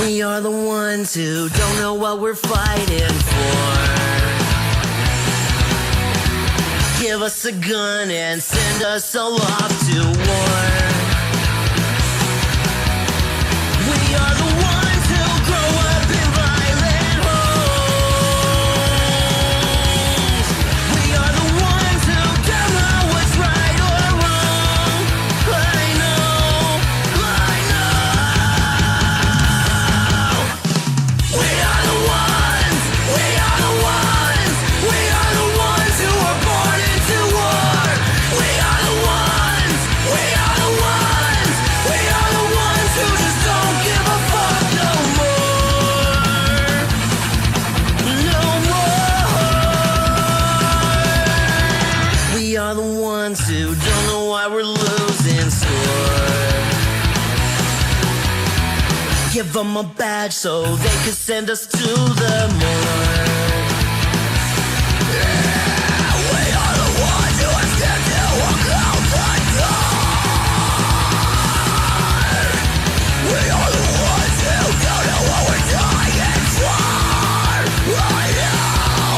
We are the ones who don't know what we're fighting for. Give us a gun and send us all off to war. We are the ones who grow up in violent homes. We are the ones who don't know what's right or wrong. I know. We are the ones. We are the ones. We are the ones who were born into war. We are the ones. We are the ones. We are the ones who just don't give a fuck no more. No more. We are the ones who don't know why we're losing score. Give them a badge so they could send us to the morgue. Yeah, we are the ones who are scared to walk out the door. We are the ones who don't know what we're dying for. I know.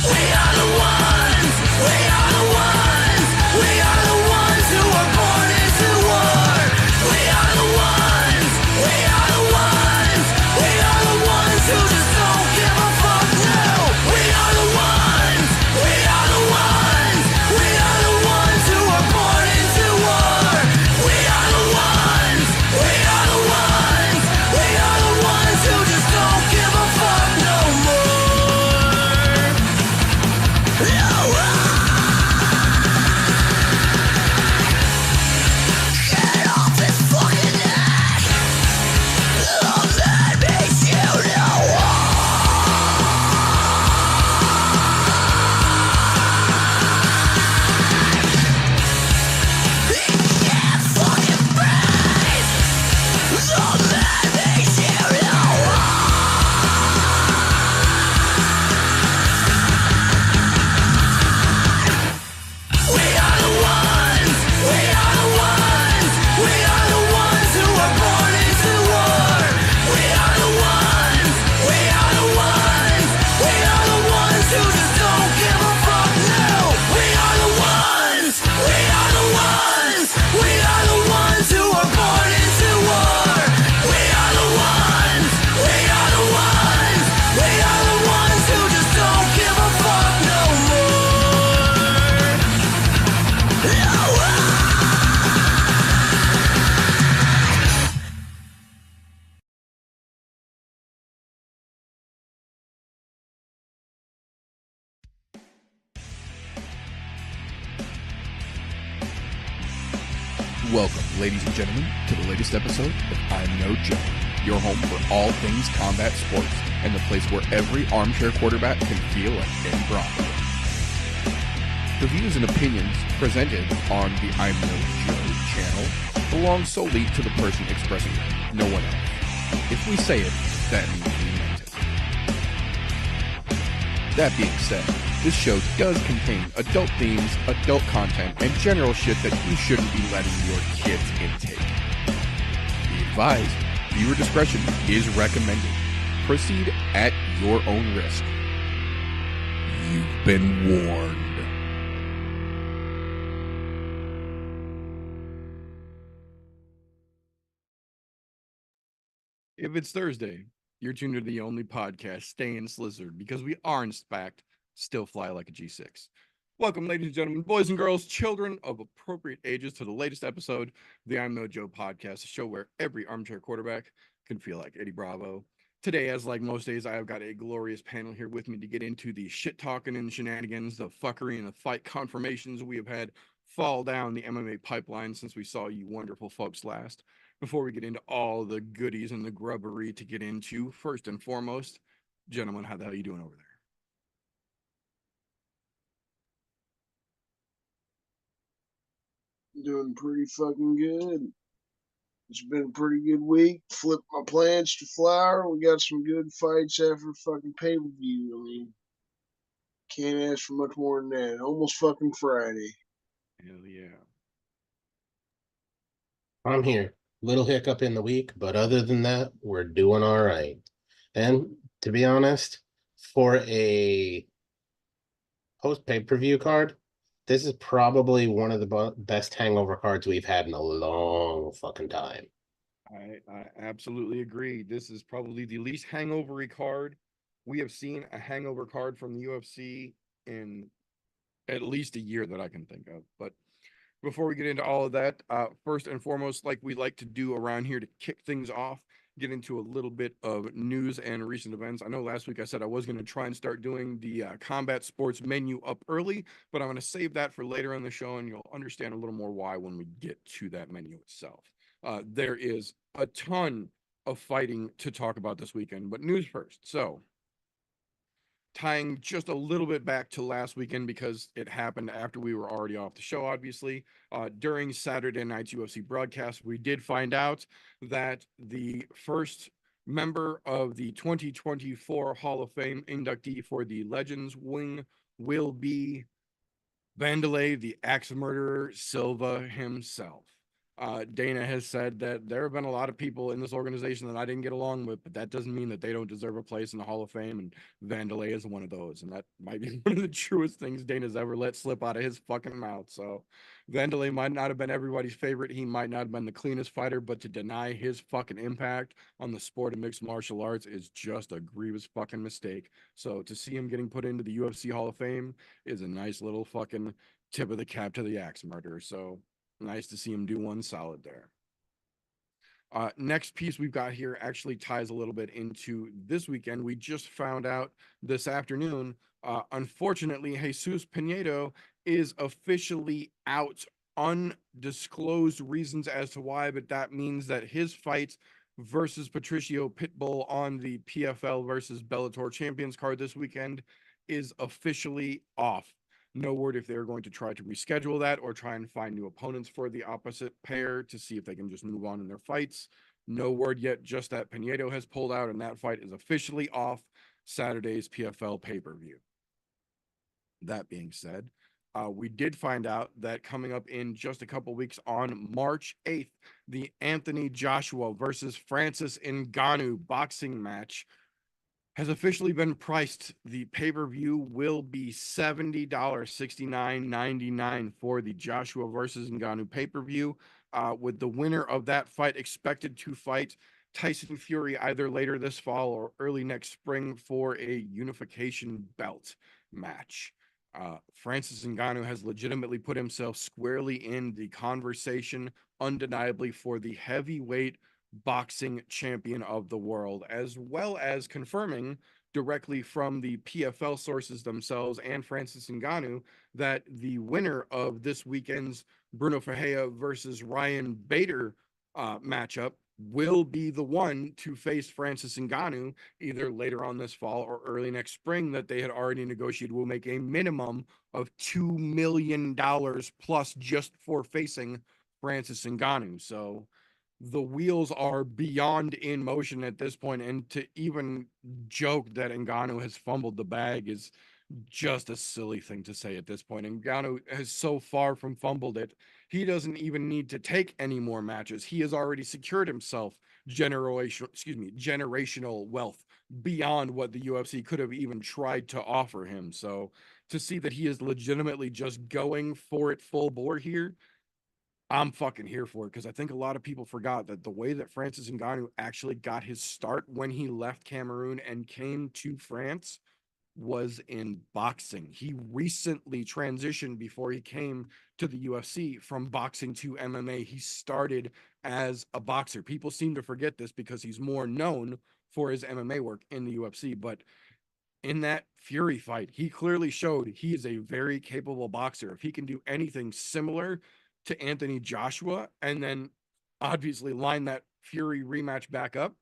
We are the ones. We are the ones. We are the ones who were born into war. We are the ones. We are the ones. We are the ones who just don't give a fuck now. We are the ones. We are the ones. We are the ones who were born into war. We are the ones. We are the ones. We are the ones who just don't give a fuck no more. No. Get off his fucking neck. Let me shoot you. He can't fucking breathe. Let me shoot you. We are the ones. We are the ones. We are the ones who were born into war. We are the ones. We are the ones. We are the ones who just don't give a fuck now. We are the ones. We are the ones. We are the ones who were born into war. We are the ones. We are the ones. We are the ones who just don't give a fuck no more. No. Welcome, ladies and gentlemen, to the latest episode of I'm No Joe, your home for all things combat sports and the place where every armchair quarterback can feel like Eddie Bravo. The views and opinions presented on the I'm No Joe channel belong solely to the person expressing them, no one else. If we say it, that means we meant it. That being said, this show does contain adult themes, adult content, and general shit that you shouldn't be letting your kids intake. Be advised, viewer discretion is recommended. Proceed at your own risk. You've been warned. If it's Thursday, you're tuned to the only podcast staying slizzard because we are, in fact, still fly like a G6. Welcome, ladies and gentlemen, boys and girls, children of appropriate ages, to the latest episode of the I'm No Joe podcast, a show where every armchair quarterback can feel like Eddie Bravo. Today, as like most days, I have got a glorious panel here with me to get into the shit talking and shenanigans, the fuckery and the fight confirmations we have had fall down the MMA pipeline since we saw you wonderful folks last. Before we get into all the goodies and the grubbery to get into, first and foremost, gentlemen, how the hell are you doing over there? Doing pretty fucking good. It's been a pretty good week. Flipped my plans to flower. We got some good fights after fucking pay-per-view. I mean, can't ask for much more than that. Almost fucking Friday. Hell yeah. I'm here. Little hiccup in the week, but other than that, we're doing all right. And to be honest, for a post pay-per-view card, this is probably one of the best hangover cards we've had in a long fucking time. I absolutely agree. This is probably the least hangovery card we have seen a hangover card from the UFC in at least a year that I can think of. But before we get into all of that, first and foremost, like we like to do around here to kick things off, get into a little bit of news and recent events. I know last week I said I was going to try and start doing the combat sports menu up early, but I'm going to save that for later in the show, and you'll understand a little more why when we get to that menu itself. There is a ton of fighting to talk about this weekend, but news first. So, tying just a little bit back to last weekend because it happened after we were already off the show, obviously. During Saturday night's UFC broadcast, we did find out that the first member of the 2024 Hall of Fame inductee for the Legends wing will be Vanderlei, the axe murderer Silva himself. Dana has said that there have been a lot of people in this organization that I didn't get along with, but that doesn't mean that they don't deserve a place in the Hall of Fame, and Vanderlei is one of those, and that might be one of the truest things Dana's ever let slip out of his fucking mouth. So Vanderlei might not have been everybody's favorite, he might not have been the cleanest fighter, but to deny his fucking impact on the sport of mixed martial arts is just a grievous fucking mistake. So to see him getting put into the UFC Hall of Fame is a nice little fucking tip of the cap to the axe murderer. So nice to see him do one solid there. Next piece we've got here actually ties a little bit into this weekend. We just found out this afternoon, unfortunately, Jesus Pinedo is officially out. Undisclosed reasons as to why, but that means that his fight versus Patricio Pitbull on the PFL versus Bellator Champions card this weekend is officially off. No word if they're going to try to reschedule that or try and find new opponents for the opposite pair to see if they can just move on in their fights. No word yet, just that Pinedo has pulled out and that fight is officially off Saturday's PFL pay-per-view. That being said, we did find out that coming up in just a couple weeks on March 8th, the Anthony Joshua versus Francis Ngannou boxing match has officially been priced. The pay-per-view will be $70, $69.99 for the Joshua versus Ngannou pay-per-view, with the winner of that fight expected to fight Tyson Fury either later this fall or early next spring for a unification belt match. Francis Ngannou has legitimately put himself squarely in the conversation, undeniably, for the heavyweight boxing champion of the world, as well as confirming directly from the PFL sources themselves and Francis Ngannou that the winner of this weekend's Bruno Ferreira versus Ryan Bader matchup will be the one to face Francis Ngannou either later on this fall or early next spring, that they had already negotiated will make a minimum of $2 million plus just for facing Francis Ngannou. So the wheels are beyond in motion at this point, and to even joke that Ngannou has fumbled the bag is just a silly thing to say at this point. Ngannou has so far from fumbled it, he doesn't even need to take any more matches. He has already secured himself generational wealth beyond what the UFC could have even tried to offer him. So to see that he is legitimately just going for it full bore here, I'm fucking here for it, because I think a lot of people forgot that the way that Francis Ngannou actually got his start when he left Cameroon and came to France was in boxing. He recently transitioned before he came to the UFC from boxing to MMA. He started as a boxer. People seem to forget this because he's more known for his MMA work in the UFC, but in that Fury fight, he clearly showed he is a very capable boxer. If he can do anything similar to Anthony Joshua and then obviously line that Fury rematch back up,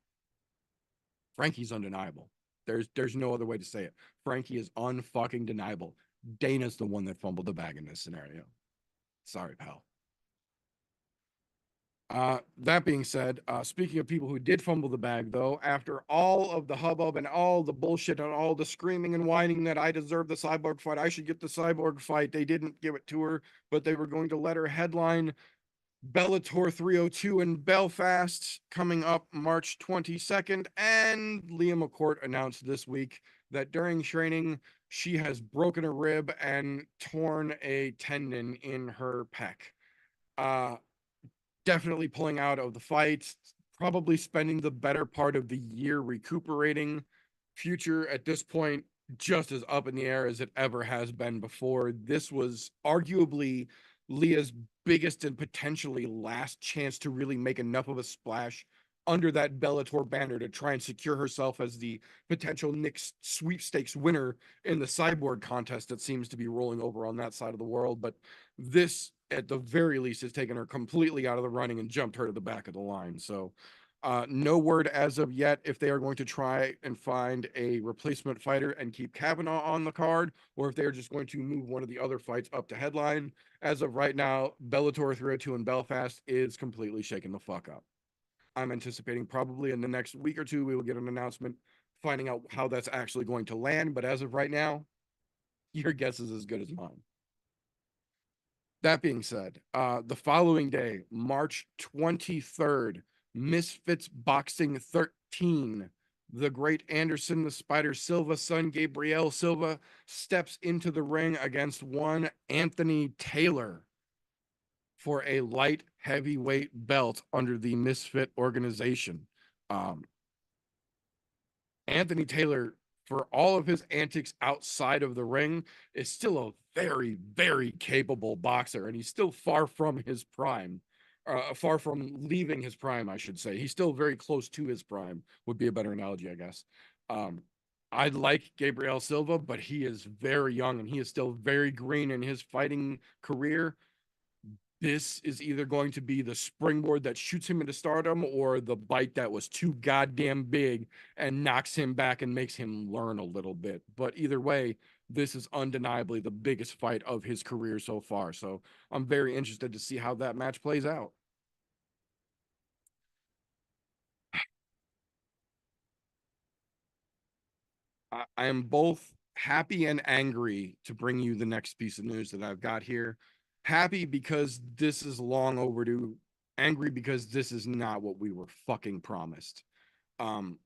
Frankie's undeniable. There's no other way to say it. Frankie is unfucking deniable. Dana's the one that fumbled the bag in this scenario. Sorry, pal. That being said, speaking of people who did fumble the bag, though, after all of the hubbub and all the bullshit and all the screaming and whining that I deserve the Cyborg fight, I should get the Cyborg fight, they didn't give it to her, but they were going to let her headline Bellator 302 in Belfast coming up March 22nd. And Leah McCourt announced this week that during training, she has broken a rib and torn a tendon in her pec. Definitely pulling out of the fight, probably spending the better part of the year recuperating. Future at this point, just as up in the air as it ever has been before. This was arguably Leah's biggest and potentially last chance to really make enough of a splash under that Bellator banner to try and secure herself as the potential Knicks sweepstakes winner in the cyborg contest that seems to be rolling over on that side of the world. But this, at the very least, has taken her completely out of the running and jumped her to the back of the line. So no word as of yet if they are going to try and find a replacement fighter and keep Kavanaugh on the card, or if they're just going to move one of the other fights up to headline. As of right now, Bellator 302 in Belfast is completely shaking the fuck up. I'm anticipating probably in the next week or two, we will get an announcement finding out how that's actually going to land. But as of right now, your guess is as good as mine. That being said, the following day, March 23rd, Misfits Boxing 13, the great Anderson the Spider Silva son, Gabriel Silva, steps into the ring against one Anthony Taylor for a light heavyweight belt under the Misfit organization. Anthony Taylor, for all of his antics outside of the ring, is still a very, very capable boxer, and he's still far from his prime. Far from leaving his prime, I should say. He's still very close to his prime, would be a better analogy, I guess. I like Gabriel Silva, but he is very young, and he is still very green in his fighting career. This is either going to be the springboard that shoots him into stardom or the bite that was too goddamn big and knocks him back and makes him learn a little bit. But either way, this is undeniably the biggest fight of his career so far. So I'm very interested to see how that match plays out. I am both happy and angry to bring you the next piece of news that I've got here. Happy because this is long overdue. Angry because this is not what we were fucking promised.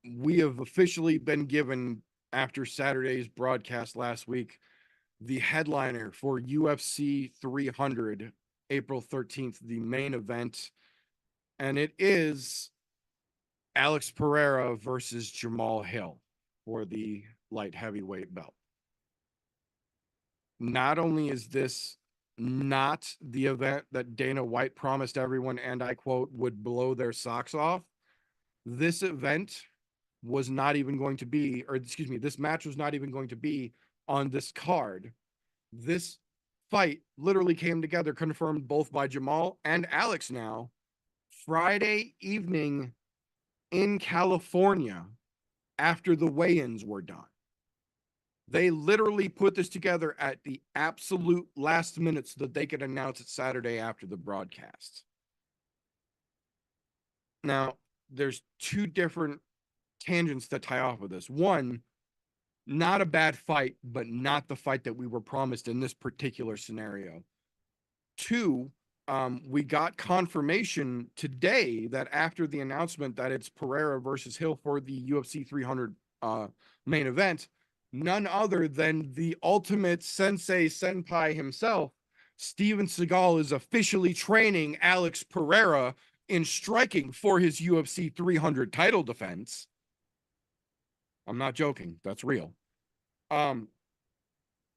We have officially been given, after Saturday's broadcast last week, the headliner for UFC 300, April 13th, the main event. And it is Alex Pereira versus Jamal Hill for the light heavyweight belt. Not only is this not the event that Dana White promised everyone, and I quote, would blow their socks off, this event was not even going to be, or excuse me, this match was not even going to be on this card. This fight literally came together, confirmed both by Jamal and Alex now, Friday evening in California after the weigh-ins were done. They literally put this together at the absolute last minute so that they could announce it Saturday after the broadcast. Now, there's two different tangents that tie off of this. One, not a bad fight, but not the fight that we were promised in this particular scenario. Two, we got confirmation today that after the announcement that it's Pereira versus Hill for the UFC 300 main event, none other than the ultimate sensei senpai himself, Steven Seagal, is officially training Alex Pereira in striking for his UFC 300 title defense. I'm not joking. That's real.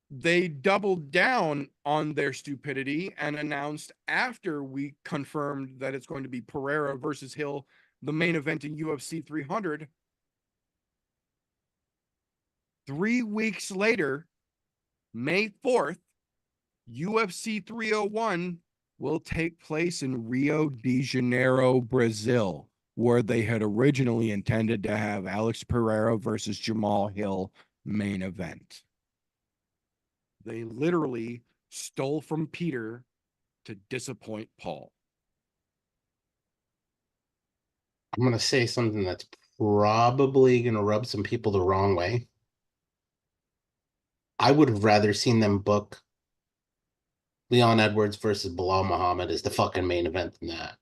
They doubled down on their stupidity and announced, after we confirmed that it's going to be Pereira versus Hill, the main event in UFC 300, 3 weeks later, May 4th, UFC 301 will take place in Rio de Janeiro, Brazil, where they had originally intended to have Alex Pereira versus Jamal Hill main event. They literally stole from Peter to disappoint Paul. I'm going to say something that's probably going to rub some people the wrong way. I would have rather seen them book Leon Edwards versus Bilal Muhammad is the fucking main event in that.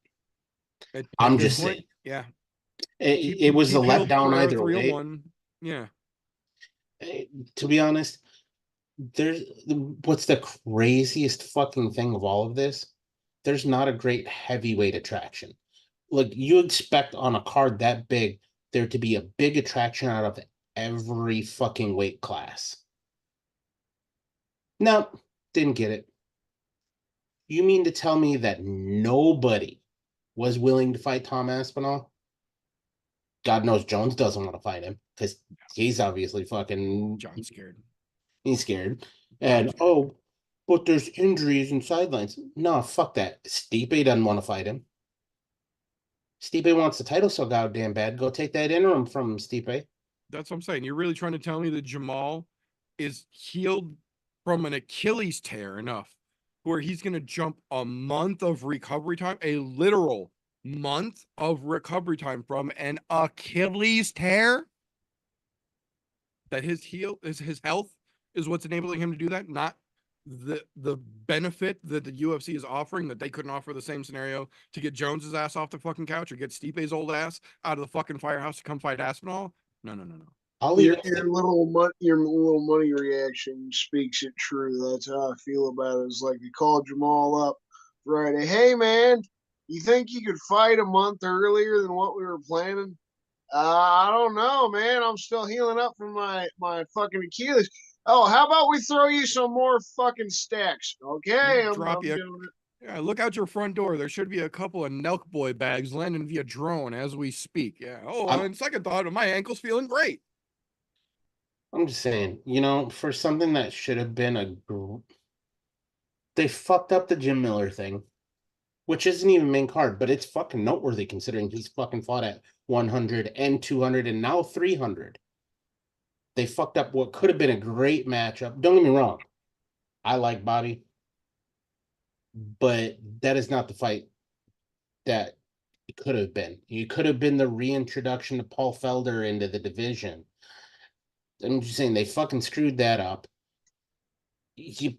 At I'm this just point, saying. yeah. It was a keep Hill letdown for either way. 301. Yeah. To be honest, there's what's the craziest fucking thing of all of this? There's not a great heavyweight attraction. Like you expect on a card that big, there to be a big attraction out of every fucking weight class. No, didn't get it. You mean to tell me that nobody was willing to fight Tom Aspinall? God knows Jones doesn't want to fight him because he's obviously fucking. John's scared. He's scared. And oh, but there's injuries and sidelines. No, fuck that. Stipe doesn't want to fight him. Stipe wants the title so goddamn bad. Go take that interim from Stipe. That's what I'm saying. You're really trying to tell me that Jamal is healed from an Achilles tear enough where he's going to jump a month of recovery time, a literal month of recovery time from an Achilles tear? That his health is what's enabling him to do that, not the benefit that the UFC is offering that they couldn't offer the same scenario to get Jones's ass off the fucking couch or get Stipe's old ass out of the fucking firehouse to come fight Aspinall. No. Your little money reaction speaks it true. That's how I feel about it. It's like they called Jamal up Friday. Hey man, you think you could fight a month earlier than what we were planning? I don't know, man. I'm still healing up from my fucking Achilles. Oh, how about we throw you some more fucking stacks? Okay, I'm doing it. Yeah, look out your front door. There should be a couple of Nelk Boy bags landing via drone as we speak. Yeah. Oh, on second thought, my ankle's feeling great. I'm just saying, for something that should have been they fucked up the Jim Miller thing, which isn't even main card, but it's fucking noteworthy considering he's fucking fought at 100 and 200 and now 300. They fucked up what could have been a great matchup. Don't get me wrong. I like Bobby, but that is not the fight that it could have been. You could have been the reintroduction of Paul Felder into the division. I'm just saying they fucking screwed that up. The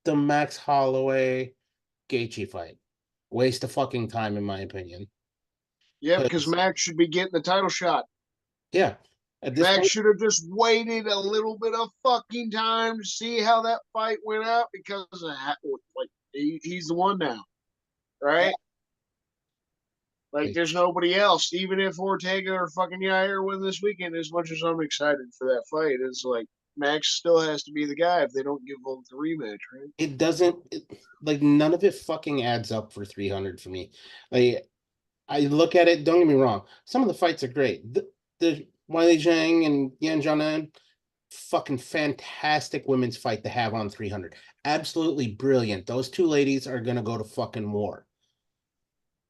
Max Holloway Gaethje fight, waste of fucking time in my opinion. Yeah, because Max should be getting the title shot. Yeah, Max should have just waited a little bit of fucking time to see how that fight went out because he's the one now, right? Yeah. Like, there's nobody else. Even if Ortega or fucking Yair win this weekend, as much as I'm excited for that fight, it's like Max still has to be the guy if they don't give him the rematch, right? It doesn't, none of it fucking adds up for 300 for me. Like, I look at it, don't get me wrong, some of the fights are great. The Wiley Zhang and Yan Jianan, fucking fantastic women's fight to have on 300. Absolutely brilliant. Those two ladies are going to go to fucking war.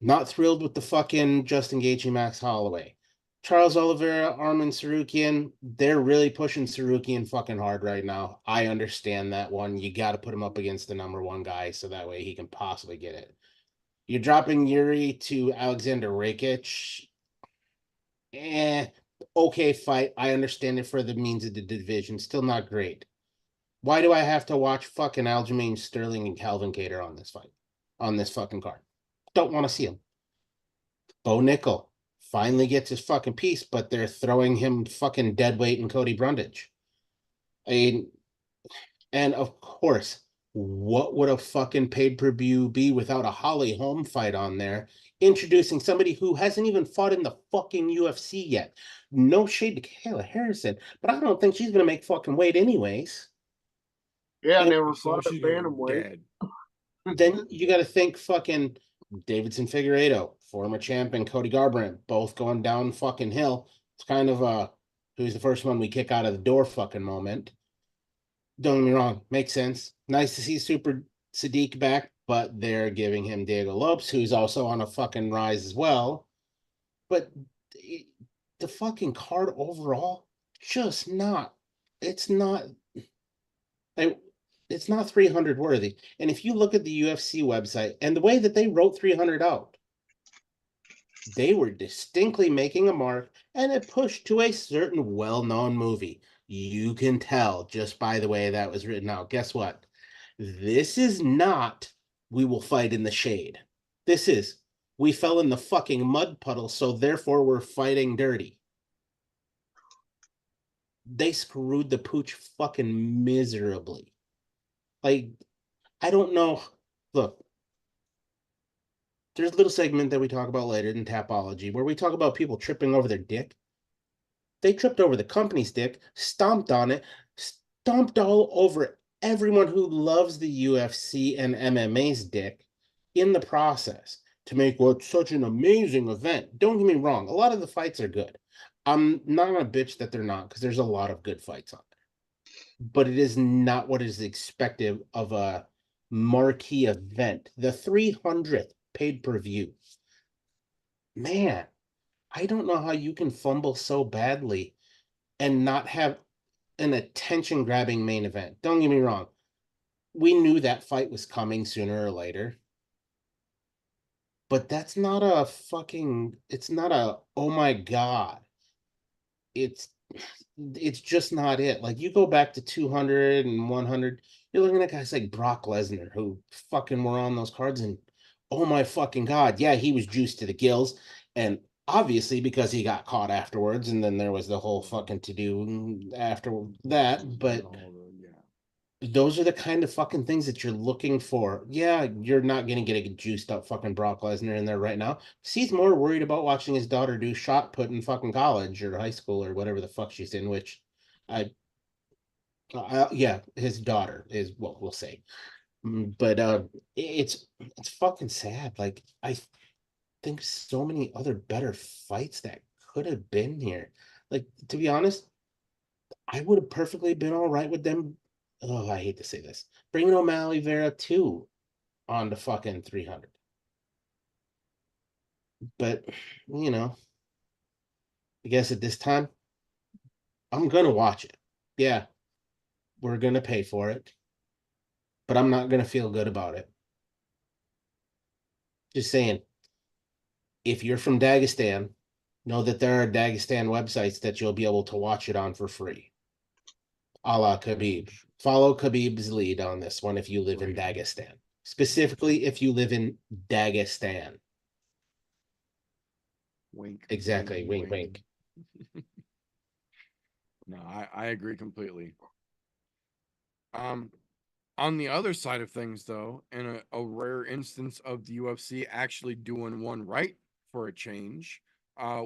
Not thrilled with the fucking Justin Gaethje, Max Holloway. Charles Oliveira, Arman Sarukian, they're really pushing Sarukian fucking hard right now. I understand that one. You got to put him up against the number one guy so that way he can possibly get it. You're dropping Yuri to Alexander Rakic. Okay fight. I understand it for the means of the division. Still not great. Why do I have to watch fucking Aljamain Sterling and Calvin Kattar on this fight? On this fucking card? Don't want to see him. Bo Nickel finally gets his fucking piece, but they're throwing him fucking dead weight in Cody Brundage. And of course, what would a fucking pay-per-view be without a Holly Holm fight on there? Introducing somebody who hasn't even fought in the fucking UFC yet. No shade to Kayla Harrison, but I don't think she's going to make fucking weight anyways. Yeah, I never fought a bantamweight. Then you got to think fucking Davidson Figueiredo, former champion, Cody Garbrandt, both going down fucking hill. It's kind of who's the first one we kick out of the door fucking moment. Don't get me wrong, makes sense. Nice to see Super Sadiq back, but they're giving him Diego Lopes, who's also on a fucking rise as well. But the fucking card overall, just not. It's not 300 worthy. And if you look at the UFC website and the way that they wrote 300 out, they were distinctly making a mark and it pushed to a certain well-known movie. You can tell just by the way that was written out. Guess what? This is not, we will fight in the shade. This is, we fell in the fucking mud puddle, so therefore we're fighting dirty. They screwed the pooch fucking miserably. Like, I don't know. Look, there's a little segment that we talk about later in Tapology where we talk about people tripping over their dick. They tripped over the company's dick, stomped on it, stomped all over everyone who loves the UFC and MMA's dick in the process to make what such an amazing event. Don't get me wrong, a lot of the fights are good. I'm not gonna bitch that they're not, because there's a lot of good fights on there. But it is not what is expected of a marquee event. The 300th pay-per-view. Man, I don't know how you can fumble so badly and not have an attention-grabbing main event. Don't get me wrong. We knew that fight was coming sooner or later. But that's not a fucking, it's not a, oh my God. It's just not it. Like, you go back to 200 and 100, you're looking at guys like Brock Lesnar who fucking were on those cards, and oh my fucking God, yeah, he was juiced to the gills, and obviously because he got caught afterwards, and then there was the whole fucking to-do after that, but those are the kind of fucking things that you're looking for. Yeah, you're not going to get a juiced up fucking Brock Lesnar in there right now. He's more worried about watching his daughter do shot put in fucking college or high school or whatever the fuck she's in, which yeah, his daughter is what we'll say. But it's fucking sad. Like, I think so many other better fights that could have been here. Like, to be honest, I would have perfectly been all right with them. Oh, I hate to say this. Bringing O'Malley Vera 2 on the fucking 300. But, you know, I guess at this time, I'm going to watch it. Yeah, we're going to pay for it. But I'm not going to feel good about it. Just saying, if you're from Dagestan, know that there are Dagestan websites that you'll be able to watch it on for free. A la Khabib. Follow Khabib's lead on this one if you live in Dagestan. Specifically, if you live in Dagestan. Wink. Exactly. Wink, wink. No, I agree completely. On the other side of things, though, in a rare instance of the UFC actually doing one right for a change,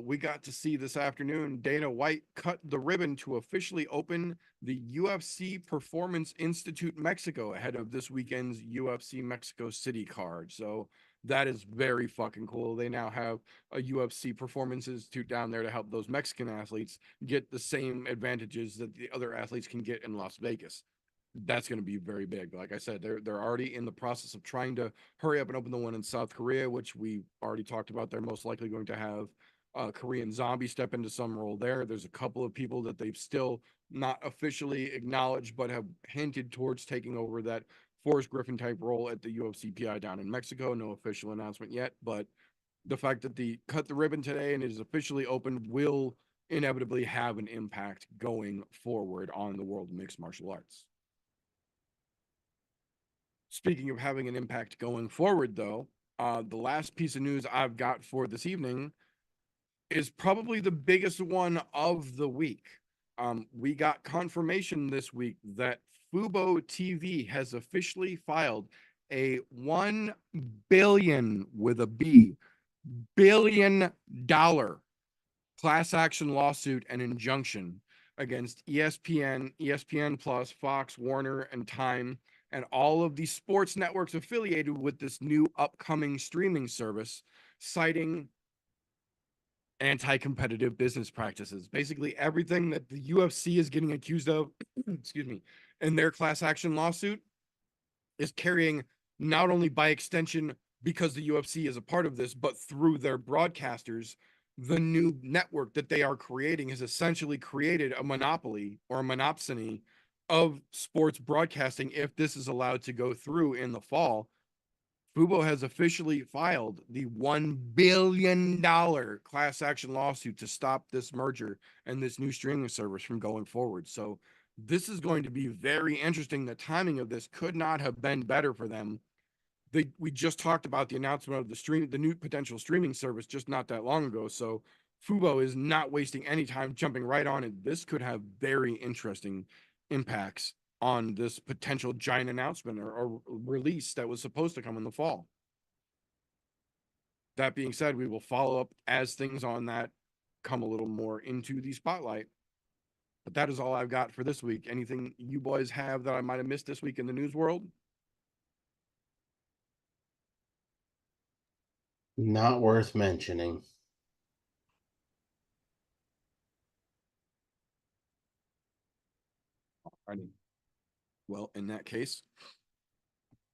we got to see this afternoon Dana White cut the ribbon to officially open the UFC Performance Institute Mexico ahead of this weekend's UFC Mexico City card. So that is very fucking cool. They now have a UFC Performance Institute down there to help those Mexican athletes get the same advantages that the other athletes can get in Las Vegas. That's going to be very big. Like I said, they're already in the process of trying to hurry up and open the one in South Korea, which we already talked about. They're most likely going to have Korean Zombie step into some role there. There's a couple of people that they've still not officially acknowledged, but have hinted towards taking over that Forrest Griffin type role at the UFC PI down in Mexico. No official announcement yet, but the fact that the cut the ribbon today and it is officially open will inevitably have an impact going forward on the world of mixed martial arts. Speaking of having an impact going forward, though, the last piece of news I've got for this evening is probably the biggest one of the week. We got confirmation this week that Fubo TV has officially filed a $1 billion with a B billion dollar class action lawsuit and injunction against ESPN, ESPN Plus, Fox, Warner, and Time, and all of the sports networks affiliated with this new upcoming streaming service, citing anti-competitive business practices. Basically, everything that the UFC is getting accused of, excuse me, in their class action lawsuit is carrying, not only by extension because the UFC is a part of this, but through their broadcasters. The new network that they are creating has essentially created a monopoly or a monopsony of sports broadcasting if this is allowed to go through in the fall. Fubo has officially filed the $1 billion class action lawsuit to stop this merger and this new streaming service from going forward. So This is going to be very interesting. The timing of this could not have been better for them. We just talked about the announcement of the new potential streaming service just not that long ago. So Fubo is not wasting any time jumping right on it. This could have very interesting impacts on this potential giant announcement or release that was supposed to come in the fall. That being said, we will follow up as things on that come a little more into the spotlight. But that is all I've got for this week. Anything you boys have that I might have missed this week in the news world? Not worth mentioning. Alrighty. Well, in that case,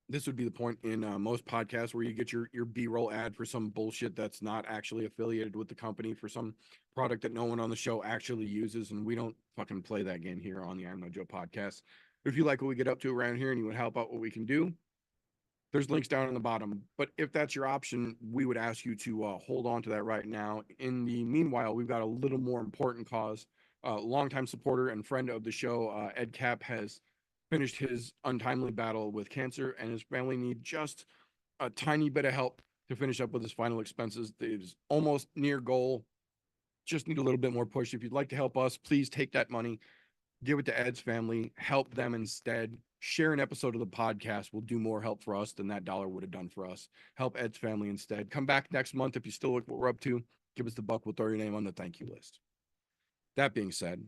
this would be the point in most podcasts where you get your B-roll ad for some bullshit that's not actually affiliated with the company, for some product that no one on the show actually uses, and we don't fucking play that game here on the I'm No Joe podcast. If you like what we get up to around here and you would help out what we can do, there's links down in the bottom. But if that's your option, we would ask you to hold on to that right now. In the meanwhile, we've got a little more important cause. Longtime supporter and friend of the show, Ed Cap, has finished his untimely battle with cancer, and his family need just a tiny bit of help to finish up with his final expenses. It is almost near goal. Just need a little bit more push. If you'd like to help us, please take that money, give it to Ed's family, help them instead. Share an episode of the podcast will do more help for us than that dollar would have done for us. Help Ed's family instead. Come back next month if you still look what we're up to. Give us the buck. We'll throw your name on the thank you list. That being said,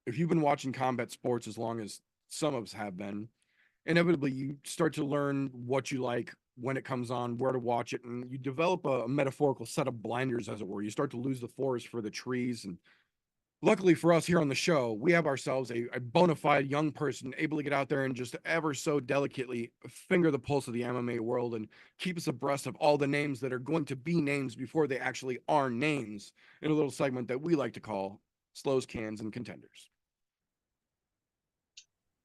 if you've been watching combat sports as long as some of us have been, inevitably you start to learn what you like, when it comes on, where to watch it, and you develop a metaphorical set of blinders, as it were. You start to lose the forest for the trees. And luckily for us here on the show, we have ourselves a bona fide young person able to get out there and just ever so delicately finger the pulse of the MMA world and keep us abreast of all the names that are going to be names before they actually are names, in a little segment that we like to call Slows, Cans, and Contenders.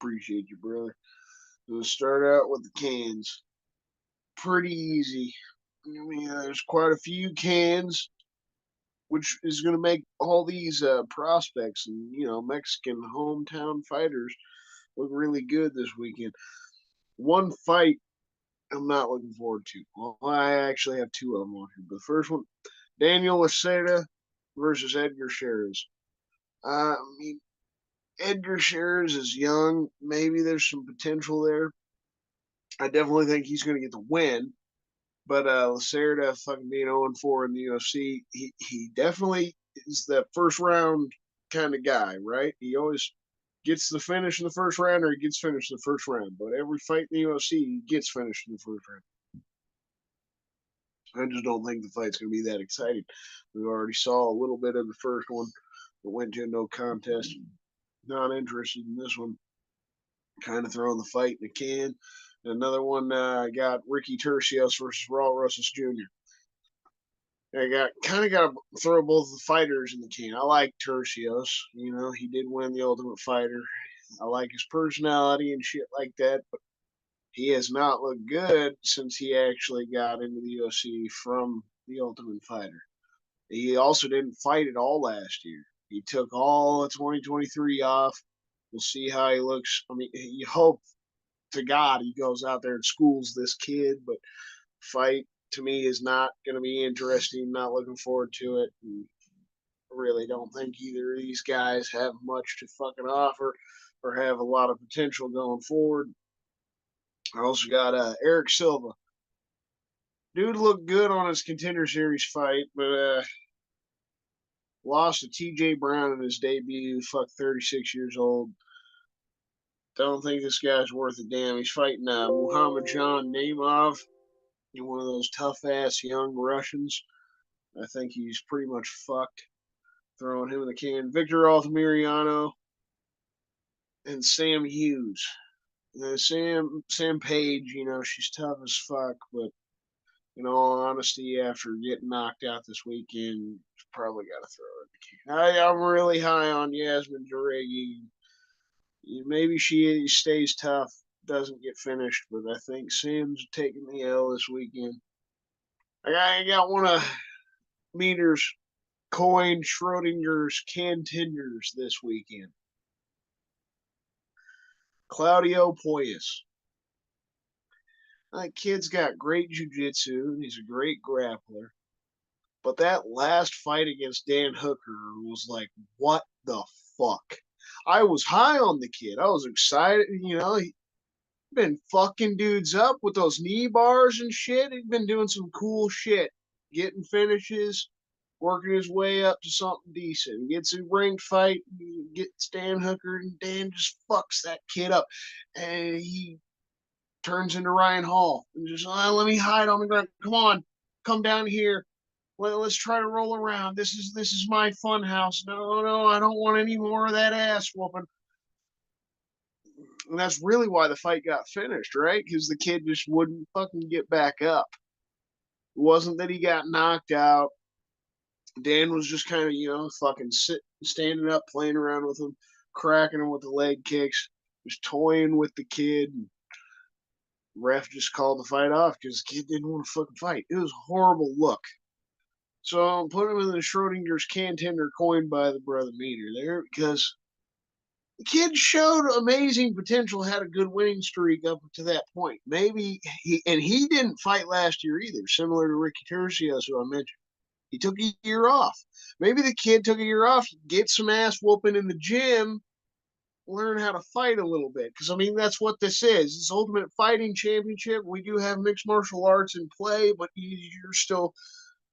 Appreciate you, brother. We'll start out with the cans. Pretty easy. I mean, there's quite a few cans, which is going to make all these prospects and, Mexican hometown fighters look really good this weekend. One fight I'm not looking forward to. Well, I actually have two of them on here. But the first one, Daniel Lacerda versus Edgar Shares. I mean, Edgar Shares is young. Maybe there's some potential there. I definitely think he's going to get the win. But Lacerda fucking being 0-4 in the UFC, he definitely is that first round kind of guy, right? He always gets the finish in the first round or he gets finished in the first round. But every fight in the UFC, he gets finished in the first round. I just don't think the fight's going to be that exciting. We already saw a little bit of the first one that went to a no contest. Not interested in this one. Kind of throwing the fight in a can. Another one got Ricky Tercios versus Raul Rosas Jr. I got to throw both the fighters in the can. I like Tercios. He did win the Ultimate Fighter. I like his personality and shit like that, but he has not looked good since he actually got into the UFC from the Ultimate Fighter. He also didn't fight at all last year. He took all of 2023 off. We'll see how he looks. I mean, you hope to God he goes out there and schools this kid, but fight to me is not going to be interesting. Not looking forward to it. And really don't think either of these guys have much to fucking offer or have a lot of potential going forward. I also got Eric Silva. Dude looked good on his Contender Series fight, but lost to TJ Brown in his debut. 36 years old. Don't think this guy's worth a damn. He's fighting Muhammad John Naimov. One of those tough-ass young Russians. I think he's pretty much fucked. Throwing him in the can. Victor Altamiriano and Sam Hughes. Sam Page, she's tough as fuck, but in all honesty, after getting knocked out this weekend, probably got to throw her in the can. I'm really high on Yasmin Jaregi. Maybe she stays tough, doesn't get finished, but I think Sam's taking the L this weekend. I got one of Meter's coined Schrodinger's contenders this weekend. Claudio Poyas. That kid's got great jiu-jitsu. He's a great grappler. But that last fight against Dan Hooker was like, what the fuck? I was high on the kid. I was excited. You know, he'd been fucking dudes up with those knee bars and shit. He'd been doing some cool shit, getting finishes, working his way up to something decent. Gets a ranked fight, gets Dan Hooker, and Dan just fucks that kid up. And he turns into Ryan Hall and just, let me hide on the ground. Come on, come down here. Let's try to roll around. This is my fun house. No, I don't want any more of that ass whooping. And that's really why the fight got finished, right? Because the kid just wouldn't fucking get back up. It wasn't that he got knocked out. Dan was just kind of, fucking standing up, playing around with him, cracking him with the leg kicks, just toying with the kid. And ref just called the fight off because the kid didn't want to fucking fight. It was a horrible look. So I'm putting him in the Schrodinger's contender coined by the brother meter there because the kid showed amazing potential, had a good winning streak up to that point. Maybe he didn't fight last year either, similar to Ricky Tercios, who I mentioned. He took a year off. Maybe the kid took a year off, get some ass whooping in the gym, learn how to fight a little bit. Because, I mean, that's what this is. It's Ultimate Fighting Championship. We do have mixed martial arts in play, but you're still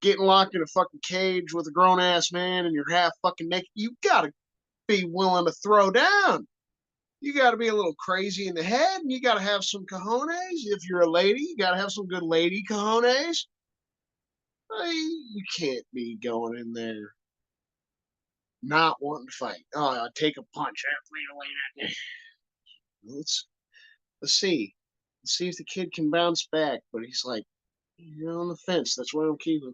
getting locked in a fucking cage with a grown-ass man and you're half fucking naked. You got to be willing to throw down. You got to be a little crazy in the head, and you got to have some cojones. If you're a lady, you got to have some good lady cojones. You can't be going in there not wanting to fight. Oh, I'll take a punch. Let's see. Let's see if the kid can bounce back. But he's like, you're on the fence. That's why I'm keeping.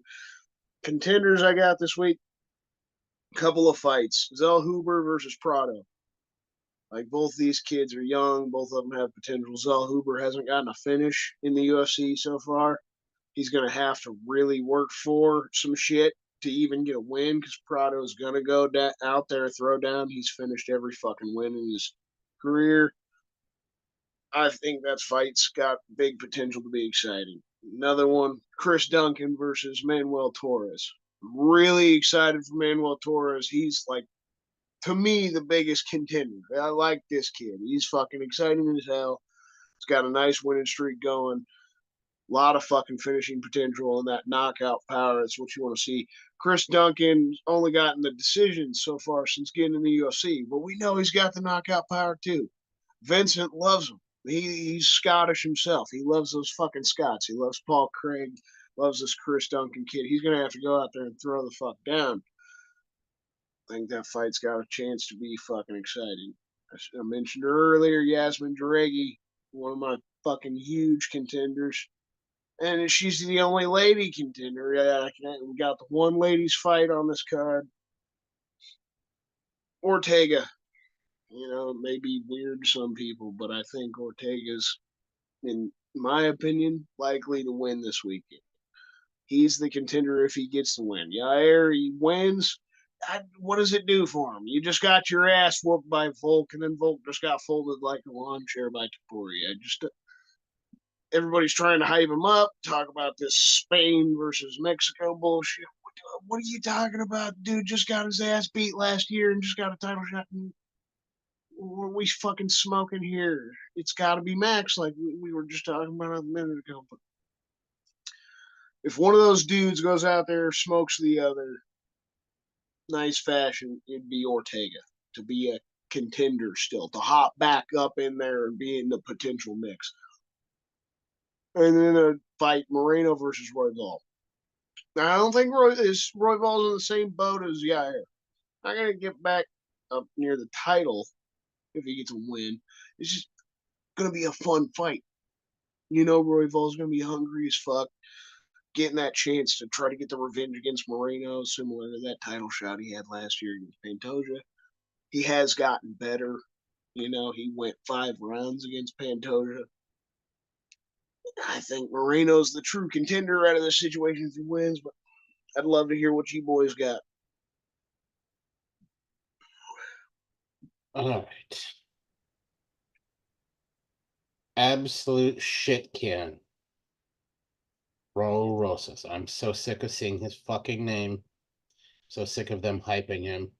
Contenders I got this week. Couple of fights. Zellhuber versus Prado. Like, both these kids are young. Both of them have potential. Zellhuber hasn't gotten a finish in the UFC so far. He's going to have to really work for some shit to even get a win because Prado's going to go out there, throw down. He's finished every fucking win in his career. I think that fight's got big potential to be exciting. Another one, Chris Duncan versus Manuel Torres. Really excited for Manuel Torres. He's like, to me, the biggest contender. I like this kid. He's fucking exciting as hell. He's got a nice winning streak going. A lot of fucking finishing potential and that knockout power. That's what you want to see. Chris Duncan's only gotten the decisions so far since getting in the UFC, but we know he's got the knockout power too. Vincent loves him. He's Scottish himself. He loves those fucking Scots. He loves Paul Craig, loves this Chris Duncan kid. He's going to have to go out there and throw the fuck down. I think that fight's got a chance to be fucking exciting. I mentioned her earlier, Yasmin Jaregui, one of my fucking huge contenders. And she's the only lady contender. We got the one ladies fight on this card. Ortega. It may be weird to some people, but I think Ortega's, in my opinion, likely to win this weekend. He's the contender if he gets the win. Yair, he wins. What does it do for him? You just got your ass whooped by Volk, and then Volk just got folded like a lawn chair by Topuria. Everybody's trying to hype him up, talk about this Spain versus Mexico bullshit. What are you talking about? Dude just got his ass beat last year and just got a title shot. What are we fucking smoking here? It's got to be Max, like we were just talking about a minute ago. But if one of those dudes goes out there, smokes the other, nice fashion, it'd be Ortega to be a contender still, to hop back up in there and be in the potential mix. And then a fight, Moreno versus Royval. Now, I don't think Royval's in the same boat as Yair. I'm going to get back up near the title if he gets a win. It's just going to be a fun fight. Royval's going to be hungry as fuck, getting that chance to try to get the revenge against Moreno, similar to that title shot he had last year against Pantoja. He has gotten better. He went 5 rounds against Pantoja. I think Moreno's the true contender out of this situation if he wins, but I'd love to hear what you boys got. All right. absolute shit can. Raul Rosas. I'm so sick of seeing his fucking name. So sick of them hyping him.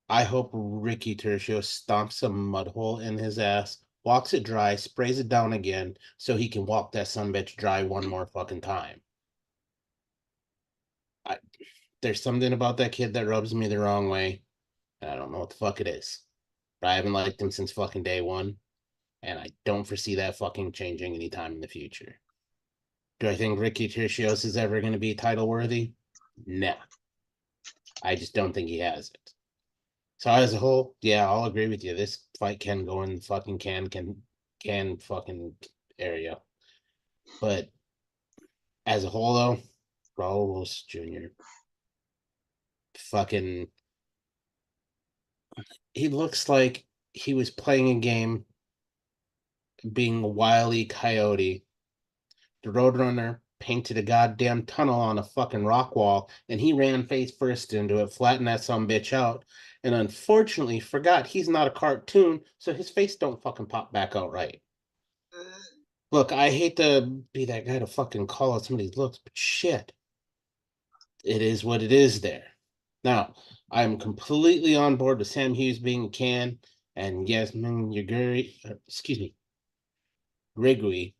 I hope Ricky Tercio stomps a mud hole in his ass, walks it dry, sprays it down again, so he can walk that sumbitch dry one more fucking time. There's something about that kid that rubs me the wrong way, and I don't know what the fuck it is. But I haven't liked him since fucking day one, and I don't foresee that fucking changing anytime in the future. Do I think Ricky Tercios is ever going to be title worthy? Nah. I just don't think he has it. So as a whole, yeah, I'll agree with you. This fight can go in the fucking can fucking area. But as a whole though, Raul Wilson Jr. fucking he looks like he was playing a game being a wily coyote. The Roadrunner painted a goddamn tunnel on a fucking rock wall, and he ran face first into it, flattened that sumbitch out, and unfortunately forgot he's not a cartoon, so his face don't fucking pop back out right. Look, I hate to be that guy to fucking call out somebody's looks, but shit. It is what it is there. Now, I'm completely on board with Sam Hughes being a can, and Yasmin Yaguri, Rigui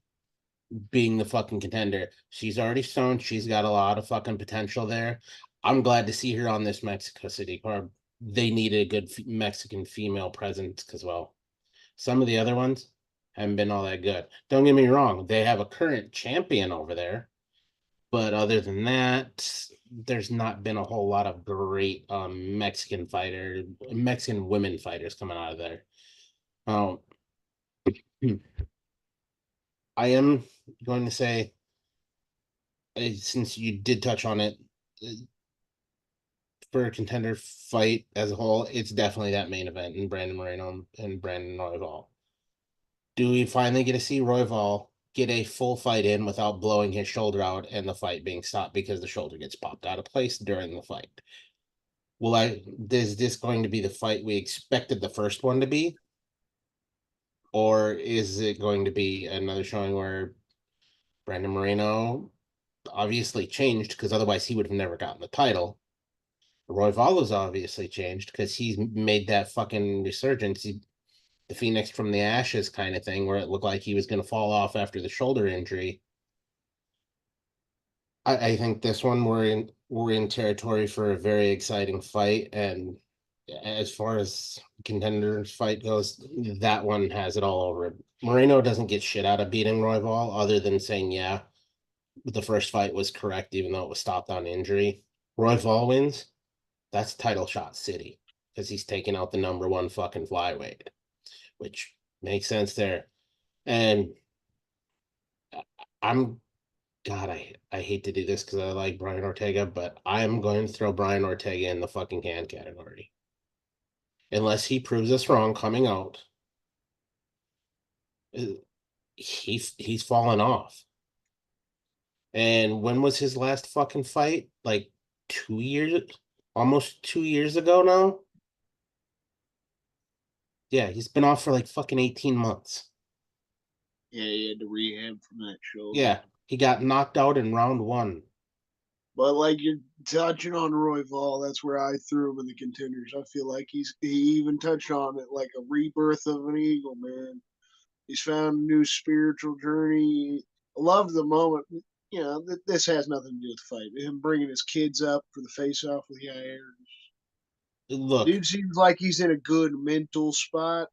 being the fucking contender. She's already shown she's got a lot of fucking potential there. I'm glad to see her on this Mexico City card. They needed a good Mexican female presence as well. Some of the other ones haven't been all that good. Don't get me wrong, they have a current champion over there. But other than that, there's not been a whole lot of great Mexican women fighters coming out of there. I am going to say, since you did touch on it, for a contender fight as a whole, it's definitely that main event in Brandon Moreno and Brandon Royval. Do we finally get to see Royval get a full fight in without blowing his shoulder out and the fight being stopped because the shoulder gets popped out of place during the fight? Is this going to be the fight we expected the first one to be? Or is it going to be another showing where Brandon Moreno obviously changed because otherwise he would have never gotten the title? Royval has obviously changed because he's made that fucking resurgence. The Phoenix from the ashes kind of thing, where it looked like he was going to fall off after the shoulder injury. I think this one we're in territory for a very exciting fight, and as far as contenders fight goes, that one has it all over it. Moreno doesn't get shit out of beating Royval, other than saying, yeah, the first fight was correct, even though it was stopped on injury. Royval wins. That's title shot city because he's taking out the number one fucking flyweight, which makes sense there. And God, I hate to do this because I like Brian Ortega, but I'm going to throw Brian Ortega in the fucking can category. Unless he proves us wrong coming out, he's fallen off. And when was his last fucking fight? Like 2 years, almost 2 years ago now? Yeah, he's been off for like fucking 18 months. Yeah, he had to rehab from that shoulder. Yeah, he got knocked out in round 1. But like you're touching on Royval, that's where I threw him in the contenders. I feel like he even touched on it like a rebirth of an eagle, man. He's found a new spiritual journey. I love the moment. You know, this has nothing to do with the fight. Him bringing his kids up for the face-off with Yair. Look, Dude seems like he's in a good mental spot.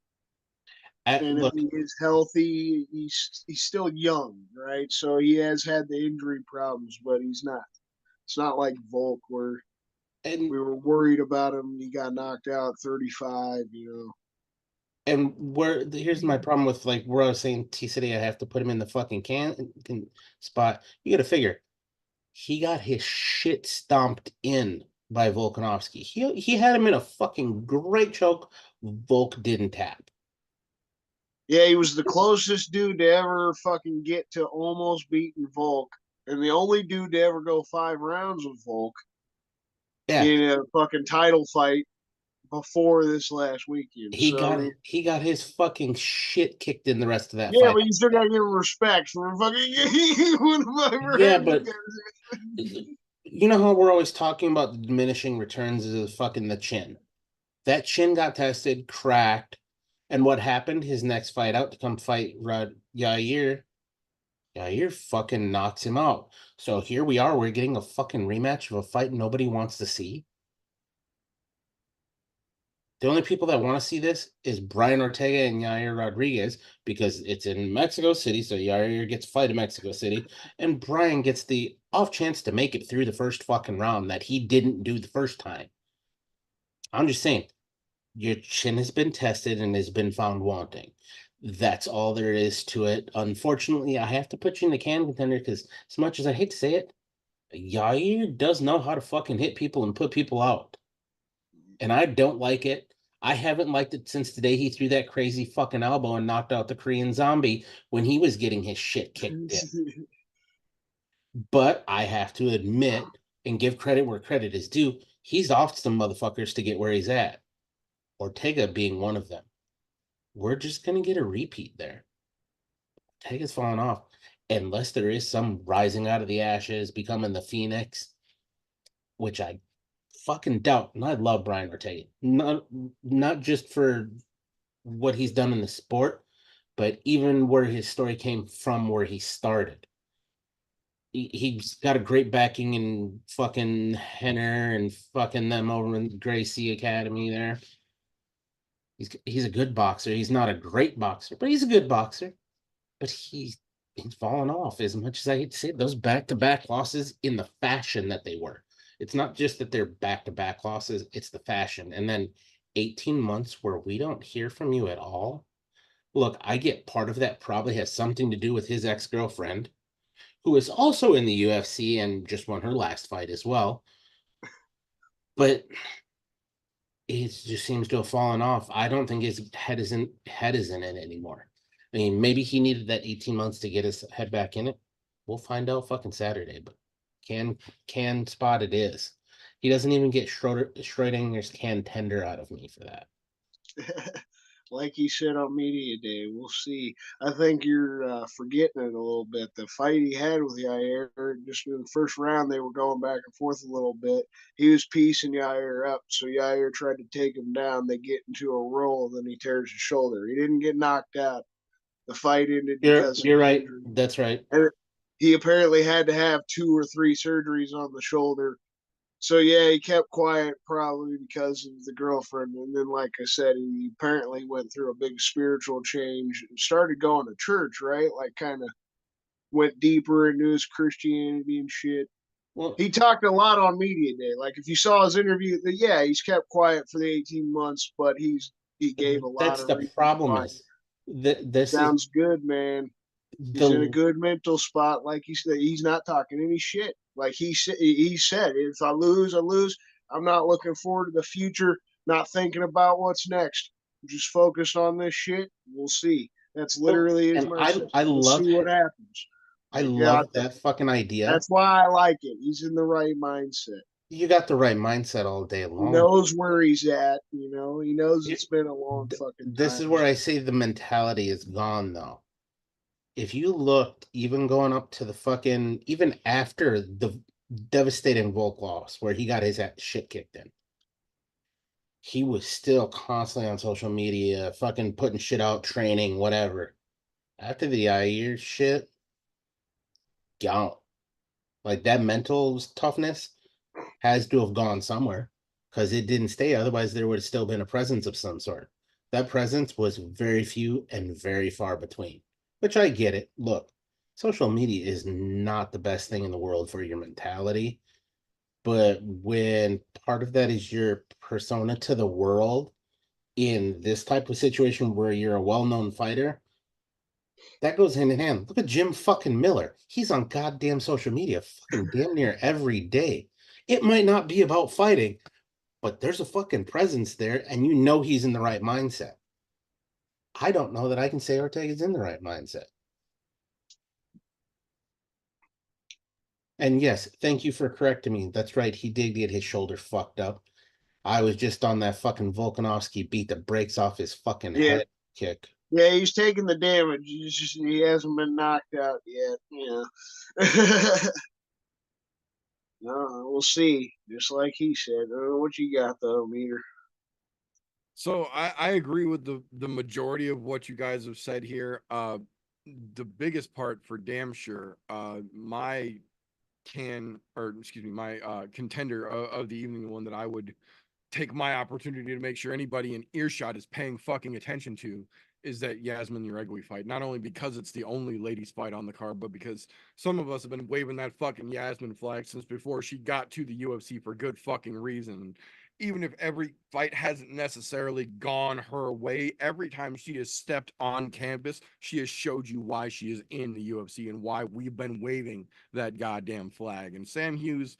And if he is healthy, he's still young, right? So he has had the injury problems, but he's not. It's not like Volk where we were worried about him. He got knocked out 35, you know. And here's my problem with like where I was saying T City, I have to put him in the fucking can spot. You got to figure he got his shit stomped in by Volkanovski. He had him in a fucking great choke. Volk didn't tap. Yeah, he was the closest dude to ever fucking get to almost beating Volk, and the only dude to ever go 5 rounds with Volk. Yeah, In a fucking title fight before this last weekend. He So, I mean, got his fucking shit kicked in the rest of that yeah, fight. but you still gotta give him respect for fucking whatever Yeah, happened. but you know how we're always talking about the diminishing returns of the chin. That chin got tested, cracked, and what happened? His next fight out to come fight Yair fucking knocks him out. So here we are, we're getting a fucking rematch of a fight nobody wants to see. The only people that want to see this is Brian Ortega and Yair Rodriguez because it's in Mexico City, so Yair gets to fight in Mexico City, and Brian gets the off chance to make it through the first fucking round that he didn't do the first time. I'm just saying, your chin has been tested and has been found wanting. That's all there is to it. Unfortunately, I have to put you in the can contender because as much as I hate to say it, Yair does know how to fucking hit people and put people out. And I don't like it. I haven't liked it since the day he threw that crazy fucking elbow and knocked out the Korean zombie when he was getting his shit kicked in. But I have to admit and give credit where credit is due, he's off some motherfuckers to get where he's at. Ortega being one of them. We're just going to get a repeat there. Ortega's falling off. Unless there is some rising out of the ashes, becoming the Phoenix, which I fucking doubt. And I love Brian Ortega. Not just for what he's done in the sport, but even where his story came from, where he started. He's got a great backing in fucking Henner and fucking them over in Gracie Academy there. He's a good boxer. He's not a great boxer, but he's a good boxer. But he's fallen off as much as I hate to say it. Those back-to-back losses in the fashion that they were. It's not just that they're back-to-back losses, it's the fashion. And then 18 months where we don't hear from you at all. Look, I get part of that probably has something to do with his ex-girlfriend, who is also in the UFC and just won her last fight as well. But it just seems to have fallen off. I don't think his head is in it anymore. I mean, maybe he needed that 18 months to get his head back in it. We'll find out fucking Saturday, but can spot it is. He doesn't even get Schrodinger's can tender out of me for that. Like he said on media day, we'll see. I think you're forgetting it a little bit. The fight he had with Yair, just in the first round, they were going back and forth a little bit. He was piecing Yair up, so Yair tried to take him down. They get into a roll, then he tears his shoulder. He didn't get knocked out. The fight ended because You're right. That's right. And he apparently had to have 2 or 3 surgeries on the shoulder. So yeah, he kept quiet probably because of the girlfriend. And then, like I said, he apparently went through a big spiritual change and started going to church, right? Like kind of went deeper into his Christianity and shit. Well, He talked a lot on media day. Like if you saw his interview, yeah, he's kept quiet for the 18 months, but he gave a lot that's of the problem why. is this Sounds good, man. He's in a good mental spot. Like he said, he's not talking any shit. Like he said, if I lose, I lose. I'm not looking forward to the future. Not thinking about what's next. I'm just focused on this shit. We'll see. That's literally his and message. I We'll love see what happens. I love that fucking idea. That's why I like it. He's in the right mindset. You got the right mindset all day He long. knows where he's at. You know, he knows it's been a long fucking time. This is where I say the mentality is gone, though. If you looked, even going up to the fucking, even after the devastating Volk loss, where he got his shit kicked in, he was still constantly on social media, fucking putting shit out, training, whatever. After the Yair shit, gone. Like that mental toughness has to have gone somewhere because it didn't stay. Otherwise, there would have still been a presence of some sort. That presence was very few and very far between, which I get it. Look, social media is not the best thing in the world for your mentality. But when part of that is your persona to the world in this type of situation where you're a well-known fighter, that goes hand in hand. Look at Jim fucking Miller. He's on goddamn social media fucking damn near every day. It might not be about fighting, but there's a fucking presence there, and you know he's in the right mindset. I don't know that I can say Ortega's in the right mindset. And yes, thank you for correcting me. That's right. He did get his shoulder fucked up. I was just on that fucking Volkanovski beat that breaks off his fucking Yeah. head kick. Yeah, he's taking the damage. He hasn't been knocked out yet. No, we'll see. Just like he said. What you got though, Meter? So I agree with the majority of what you guys have said here. The biggest part for damn sure, my contender of the evening, the one that I would take my opportunity to make sure anybody in earshot is paying fucking attention to, is that Yasmin Uregui fight. Not only because it's the only ladies fight on the card, but because some of us have been waving that fucking Yasmin flag since before she got to the UFC for good fucking reason. Even if every fight hasn't necessarily gone her way, every time she has stepped on campus, she has showed you why she is in the UFC and why we've been waving that goddamn flag. And Sam Hughes,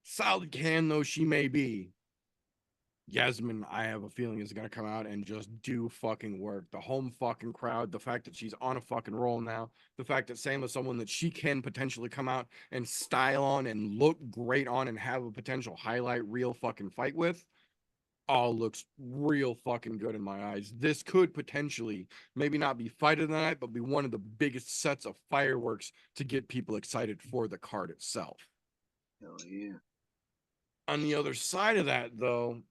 solid can though she may be, Yasmin, I have a feeling, is going to come out and just do fucking work. The home fucking crowd, the fact that she's on a fucking roll now, the fact that Sam is someone that she can potentially come out and style on and look great on and have a potential highlight reel fucking fight with, all looks real fucking good in my eyes. This could potentially maybe not be fight of the night, but be one of the biggest sets of fireworks to get people excited for the card itself. Hell yeah. On the other side of that, though,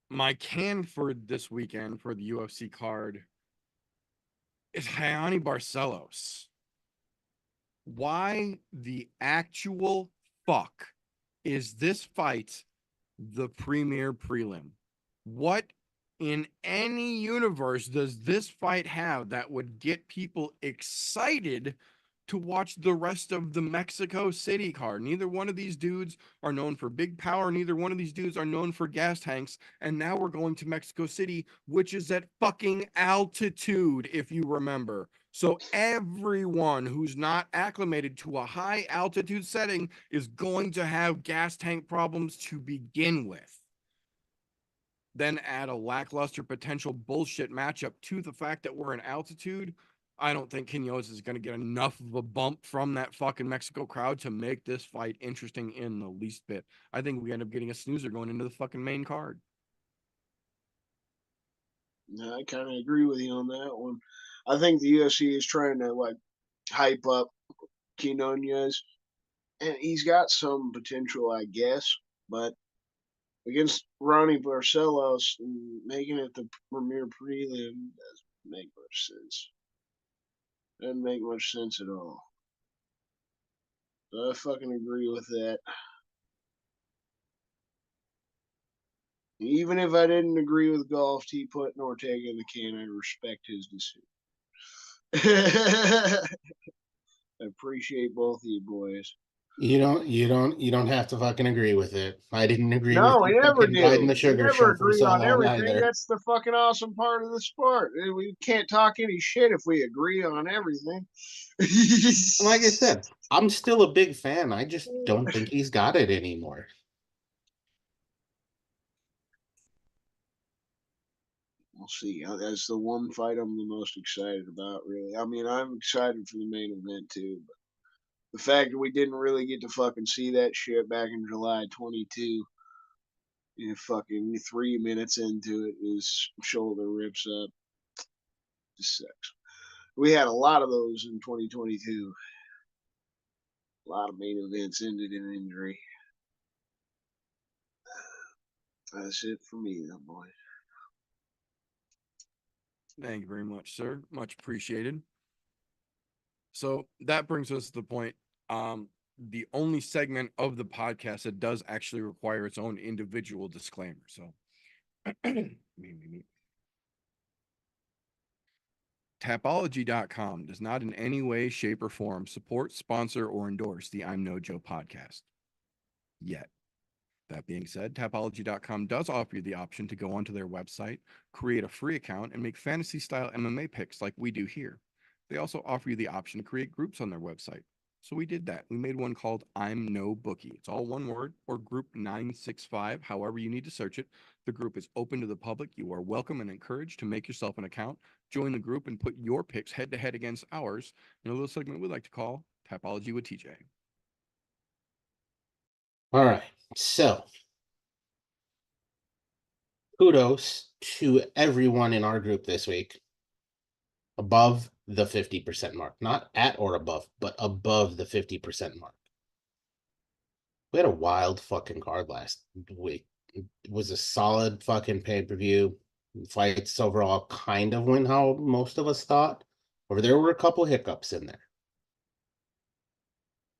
my can for this weekend for the UFC card is Hayani Barcelos. Why the actual fuck is this fight the premier prelim? What in any universe does this fight have that would get people excited to watch the rest of the Mexico City card? Neither one of these dudes are known for big power. Neither one of these dudes are known for gas tanks. And now we're going to Mexico City, which is at fucking altitude, if you remember. So everyone who's not acclimated to a high altitude setting is going to have gas tank problems to begin with. Then add a lackluster potential bullshit matchup to the fact that we're in altitude. I don't think Quinones is going to get enough of a bump from that fucking Mexico crowd to make this fight interesting in the least bit. I think we end up getting a snoozer going into the fucking main card. No, I kind of agree with you on that one. I think the UFC is trying to like hype up Quinones, and he's got some potential, I guess. But against Ronnie Barcelos, making it the premier prelim doesn't make much sense. Doesn't make much sense at all. So I fucking agree with that. Even if I didn't agree with Golf T putting Ortega in the can, I respect his decision. I appreciate both of you boys. You don't have to fucking agree with it. I didn't agree with No, we you never fucking riding do. the We sugar never show for agree so on long everything. either. That's the fucking awesome part of the sport. We can't talk any shit if we agree on everything. Like I said, I'm still a big fan. I just don't think he's got it anymore. We'll see. That's the one fight I'm the most excited about, really. I mean, I'm excited for the main event too, but the fact that we didn't really get to fucking see that shit back in July 22, and fucking 3 minutes into it, his shoulder rips up. Just sucks. We had a lot of those in 2022. A lot of main events ended in injury. That's it for me, though, boy. Thank you very much, sir. Much appreciated. So that brings us to the point. The only segment of the podcast that does actually require its own individual disclaimer. So Tapology.com does not in any way, shape, or form support, sponsor, or endorse the I'm No Joe podcast. Yet. That being said, Tapology.com does offer you the option to go onto their website, create a free account, and make fantasy-style MMA picks like we do here. They also offer you the option to create groups on their website. So we did that. We made one called I'm No Bookie. It's all one word, or Group 965, however you need to search it. The group is open to the public. You are welcome and encouraged to make yourself an account, join the group, and put your picks head-to-head against ours in a little segment we like to call Tapology with TJ. All right, so kudos to everyone in our group this week. Above the 50% mark, not at or above, but above the 50% mark. We had a wild fucking card last week. It was a solid fucking pay-per-view. Fights overall kind of went how most of us thought, or there were a couple hiccups in there.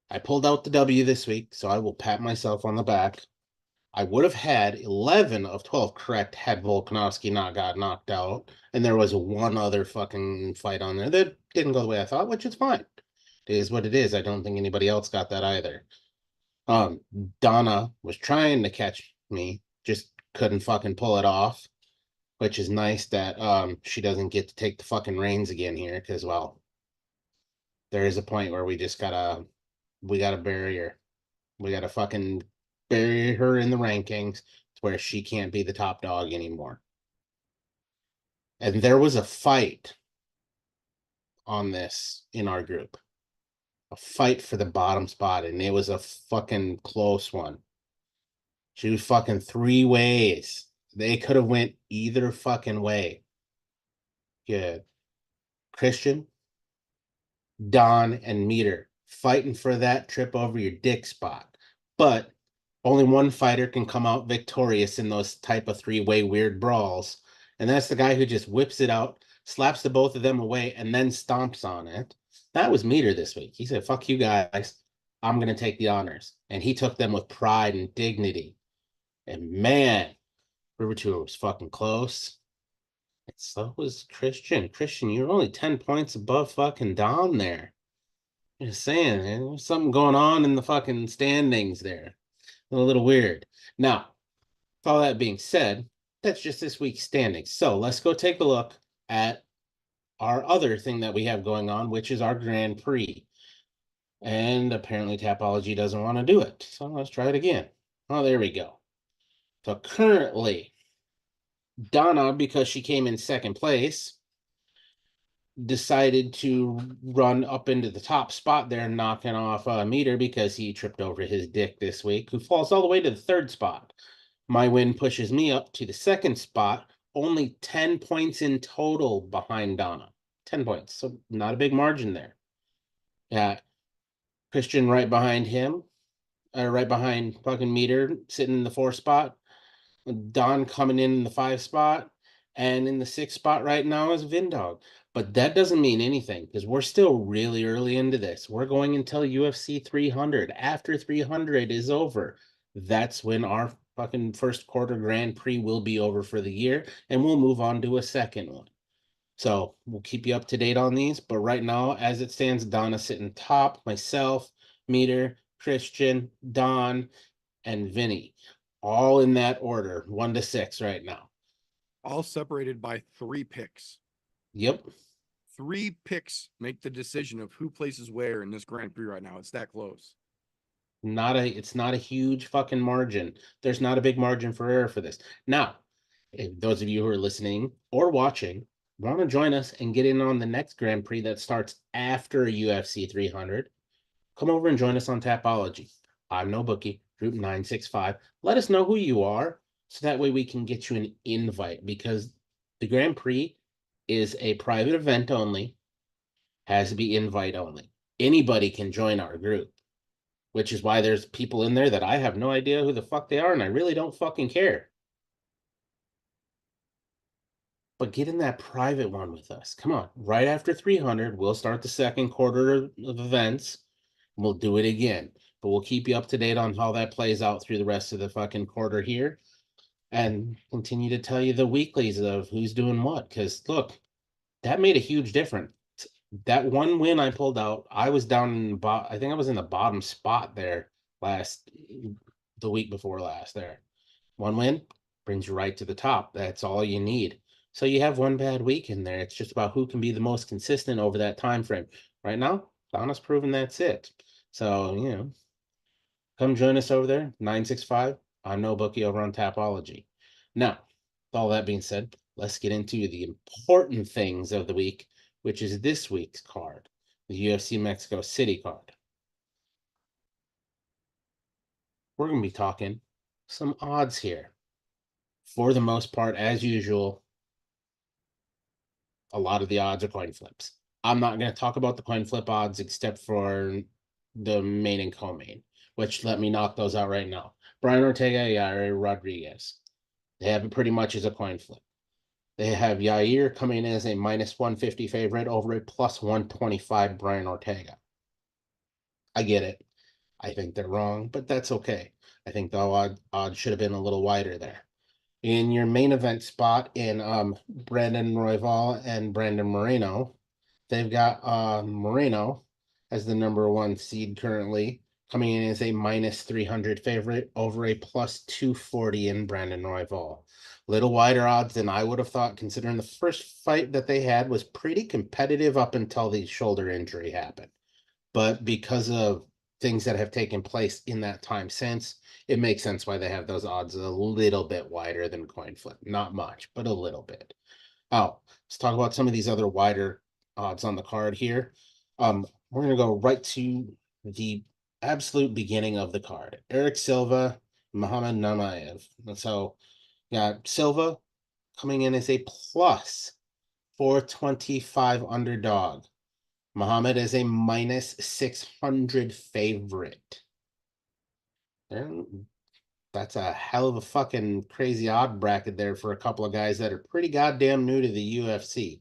I pulled out the W this week, so I will pat myself on the back. I would have had 11 of 12 correct had Volkanovski not got knocked out, and there was one other fucking fight on there that didn't go the way I thought, which is fine. It is what it is. I don't think anybody else got that either. Donna was trying to catch me, just couldn't fucking pull it off, which is nice that she doesn't get to take the fucking reins again here, because well, there is a point where we gotta bury her. We gotta fucking bury her in the rankings to where she can't be the top dog anymore. And there was a fight on this in our group. A fight for the bottom spot, and it was a fucking close one. She was fucking 3 ways. They could have went either fucking way. Yeah. Christian, Don, and Meter fighting for that trip over your dick spot. But only one fighter can come out victorious in those type of 3-way weird brawls. And that's the guy who just whips it out, slaps the both of them away, and then stomps on it. That was Meter this week. He said, fuck you guys. I'm going to take the honors. And he took them with pride and dignity. And man, River Tour was fucking close. And so was Christian. Christian, you're only 10 points above fucking Don there. Just saying, man, there's something going on in the fucking standings there. A little weird. Now, with all that being said, that's just this week's standings. So let's go take a look at our other thing that we have going on, which is our Grand Prix. And apparently Tapology doesn't want to do it. So let's try it again. Oh, there we go. So currently, Donna, because she came in second place, decided to run up into the top spot there, knocking off Meter because he tripped over his dick this week, who falls all the way to the third spot. My win pushes me up to the second spot, only 10 points in total behind Donna. 10 points, so not a big margin there. Yeah, Christian right behind him, right behind fucking Meter, sitting in the 4th spot. Don coming in the 5 spot, and in the 6th spot right now is Vindog. But that doesn't mean anything because we're still really early into this. We're going until UFC 300. After 300 is over, that's when our fucking first quarter Grand Prix will be over for the year, and we'll move on to a second one. So we'll keep you up to date on these. But right now, as it stands, Donna sitting top, myself, Meter, Christian, Don, and Vinny. All in that order, 1 to 6 right now. All separated by 3 picks. Yep. 3 picks make the decision of who places where in this Grand Prix right now. It's that close. It's not a huge fucking margin. There's not a big margin for error for this. Now, if those of you who are listening or watching want to join us and get in on the next Grand Prix that starts after UFC 300, come over and join us on Tapology. I'm no bookie, Group 965. Let us know who you are so that way we can get you an invite, because the Grand Prix is a private event only, has to be invite only. Anybody can join our group, which is why there's people in there that I have no idea who the fuck they are, and I really don't fucking care. But get in that private one with us. Come on. Right after 300, we'll start the second quarter of events. And we'll do it again. But we'll keep you up to date on how that plays out through the rest of the fucking quarter here. And continue to tell you the weeklies of who's doing what. Because, look, that made a huge difference. That one win I pulled out, I was down in I think I was in the bottom spot there the week before last there. One win brings you right to the top. That's all you need. So you have one bad week in there. It's just about who can be the most consistent over that time frame. Right now, Donna's proven that's it. So, come join us over there, 965. I'm no bookie over on Tapology. Now, with all that being said, let's get into the important things of the week, which is this week's card, the UFC Mexico City card. we're going to be talking some odds here. For the most part, as usual, a lot of the odds are coin flips. I'm not going to talk about the coin flip odds except for the main and co-main, which let me knock those out right now. Brian Ortega, Yair Rodriguez. They have it pretty much as a coin flip. They have Yair coming in as a minus 150 favorite over a plus 125 Brian Ortega. I get it. I think they're wrong, but that's okay. I think the odds should have been a little wider there. In your main event spot in Brandon Royval and Brandon Moreno, they've got Moreno as the number 1 seed currently, coming in as a minus 300 favorite over a plus 240 in Brandon Royval. Little wider odds than I would have thought, considering the first fight that they had was pretty competitive up until the shoulder injury happened. But because of things that have taken place in that time since, it makes sense why they have those odds a little bit wider than coin flip. Not much, but a little bit. Oh, let's talk about some of these other wider odds on the card here. We're going to go right to the absolute beginning of the card. Eric Silva, Muhammad Namaev. So, got Silva coming in as a plus 425 underdog. Muhammad is a minus 600 favorite. And that's a hell of a fucking crazy odd bracket there for a couple of guys that are pretty goddamn new to the UFC.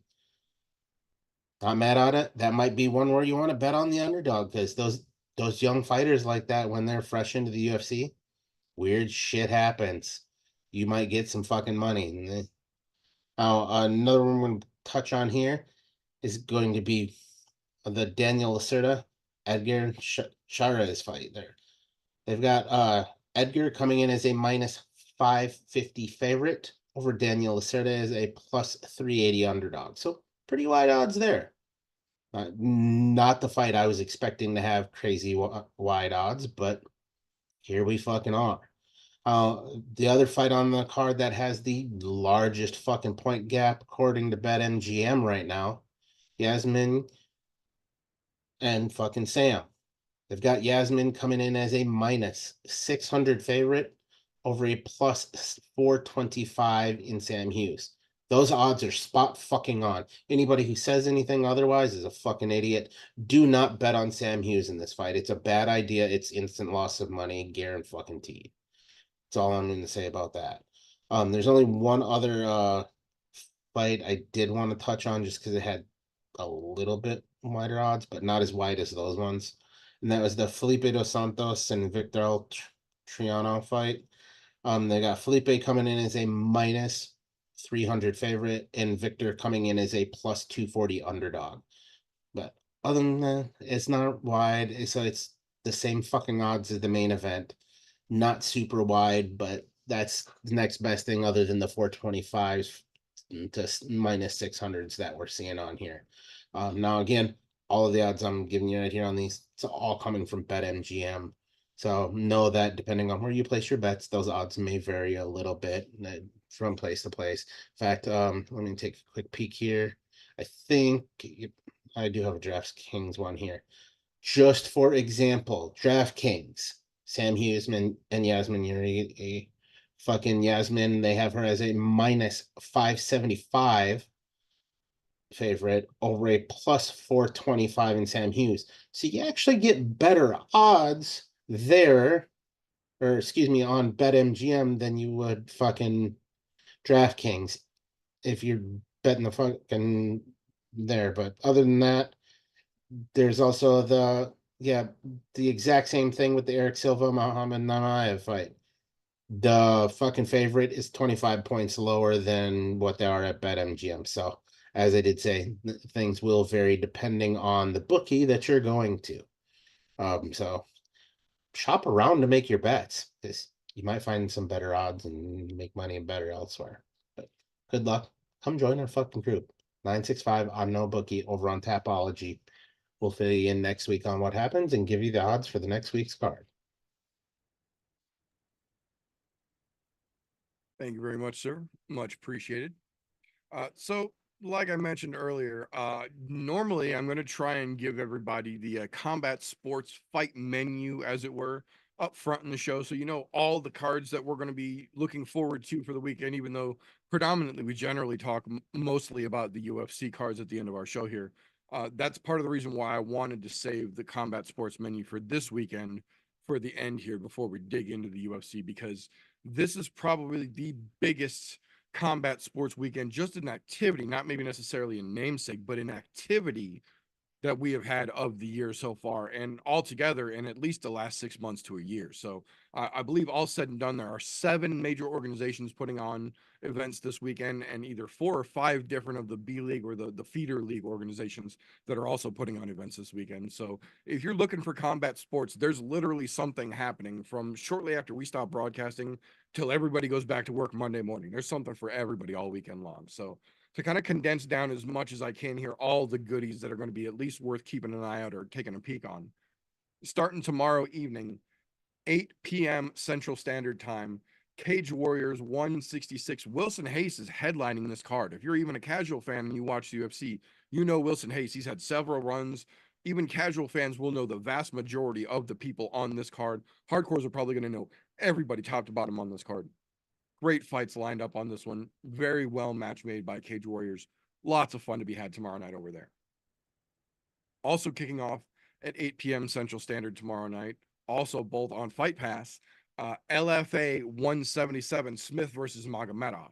Not mad at it. That might be one where you want to bet on the underdog, because those young fighters like that, when they're fresh into the UFC, weird shit happens. You might get some fucking money. Another one we're going to touch on here is going to be the Daniel Lacerda Edgar Chairez fight there. They've got Edgar coming in as a minus 550 favorite over Daniel Lacerda as a plus 380 underdog. So pretty wide odds there. Not the fight I was expecting to have crazy wide odds, but here we fucking are. The other fight on the card that has the largest fucking point gap, according to BetMGM right now, Yasmin and fucking Sam. They've got Yasmin coming in as a minus 600 favorite over a plus 425 in Sam Hughes. Those odds are spot fucking on. Anybody who says anything otherwise is a fucking idiot. Do not bet on Sam Hughes in this fight. It's a bad idea. It's instant loss of money, guaranteed. That's all I'm going to say about that. There's only one other fight I did want to touch on just because it had a little bit wider odds, but not as wide as those ones. And that was the Felipe dos Santos and Victor Triano fight. They got Felipe coming in as a minus 300 favorite and Victor coming in as a plus 240 underdog. But other than that, it's not wide. So it's the same fucking odds as the main event. Not super wide, but that's the next best thing other than the 425s to minus 600s that we're seeing on here. Now, again, all of the odds I'm giving you right here on these, it's all coming from BetMGM. So know that depending on where you place your bets, those odds may vary a little bit from place to place. In fact, let me take a quick peek here. I think I do have a DraftKings one here. Just for example, DraftKings, Sam Hughes and Yasmin Yuri, fucking Yasmin, they have her as a minus 575 favorite over a plus 425 in Sam Hughes. So you actually get better odds there, or excuse me, on BetMGM than you would fucking DraftKings if you're betting the fucking there. But other than that, there's also the exact same thing with the Eric Silva Muhammad Namaev fight. The fucking favorite is 25 points lower than what they are at BetMGM. So as I did say, things will vary depending on the bookie that you're going to. So shop around to make your bets, because you might find some better odds and make money better elsewhere. But good luck. Come join our fucking group. 965 I'm no bookie over on Tapology. We'll fill you in next week on what happens and give you the odds for the next week's card. Thank you very much, sir. Much appreciated. So, like I mentioned earlier, normally I'm going to try and give everybody the combat sports fight menu, as it were. up front in the show, so you know all the cards that we're going to be looking forward to for the weekend, even though predominantly we generally talk mostly about the UFC cards at the end of our show here. That's part of the reason why I wanted to save the combat sports menu for this weekend for the end here before we dig into the UFC, because this is probably the biggest combat sports weekend just in activity, not maybe necessarily in namesake, but in activity that we have had of the year so far, and altogether in at least the last 6 months to a year. So I believe all said and done, there are 7 major organizations putting on events this weekend, and either 4 or 5 different of the B League or the feeder league organizations that are also putting on events this weekend. So if you're looking for combat sports, there's literally something happening from shortly after we stop broadcasting till everybody goes back to work Monday morning. There's something for everybody all weekend long. So to kind of condense down as much as I can here, all the goodies that are going to be at least worth keeping an eye out or taking a peek on. Starting tomorrow evening, 8 p.m. Central Standard Time, Cage Warriors 166. Wilson Hayes is headlining this card. If you're even a casual fan and you watch the UFC, you know Wilson Hayes. He's had several runs. Even casual fans will know the vast majority of the people on this card. Hardcores are probably going to know everybody top to bottom on this card. Great fights lined up on this one. Very well match made by Cage Warriors. Lots of fun to be had tomorrow night over there. Also kicking off at 8 p.m. Central Standard tomorrow night, also both on Fight Pass, LFA 177, SmythVsMagomedov.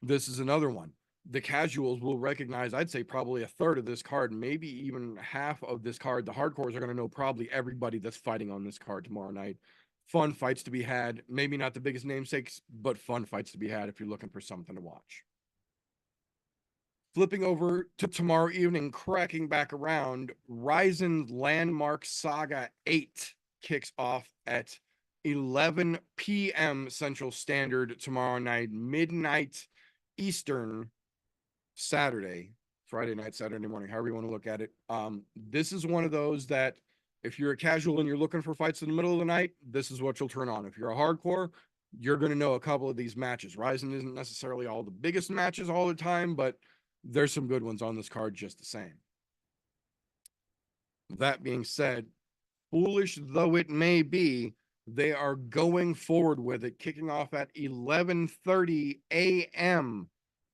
This is another one. The casuals will recognize, I'd say probably a third of this card, maybe even half of this card. The hardcores are going to know probably everybody that's fighting on this card tomorrow night. Fun fights to be had. Maybe not the biggest namesakes, but fun fights to be had if you're looking for something to watch. Flipping over to tomorrow evening, cracking back around, Ryzen Landmark Saga 8 kicks off at 11 p.m. Central Standard tomorrow night, midnight Eastern, Saturday, Friday night, Saturday morning, however you want to look at it. This is one of those that if you're a casual and you're looking for fights in the middle of the night, this is what you'll turn on. If you're a hardcore, you're going to know a couple of these matches. Ryzen isn't necessarily all the biggest matches all the time, but there's some good ones on this card just the same. That being said, foolish though it may be, they are going forward with it, kicking off at 11:30 a.m.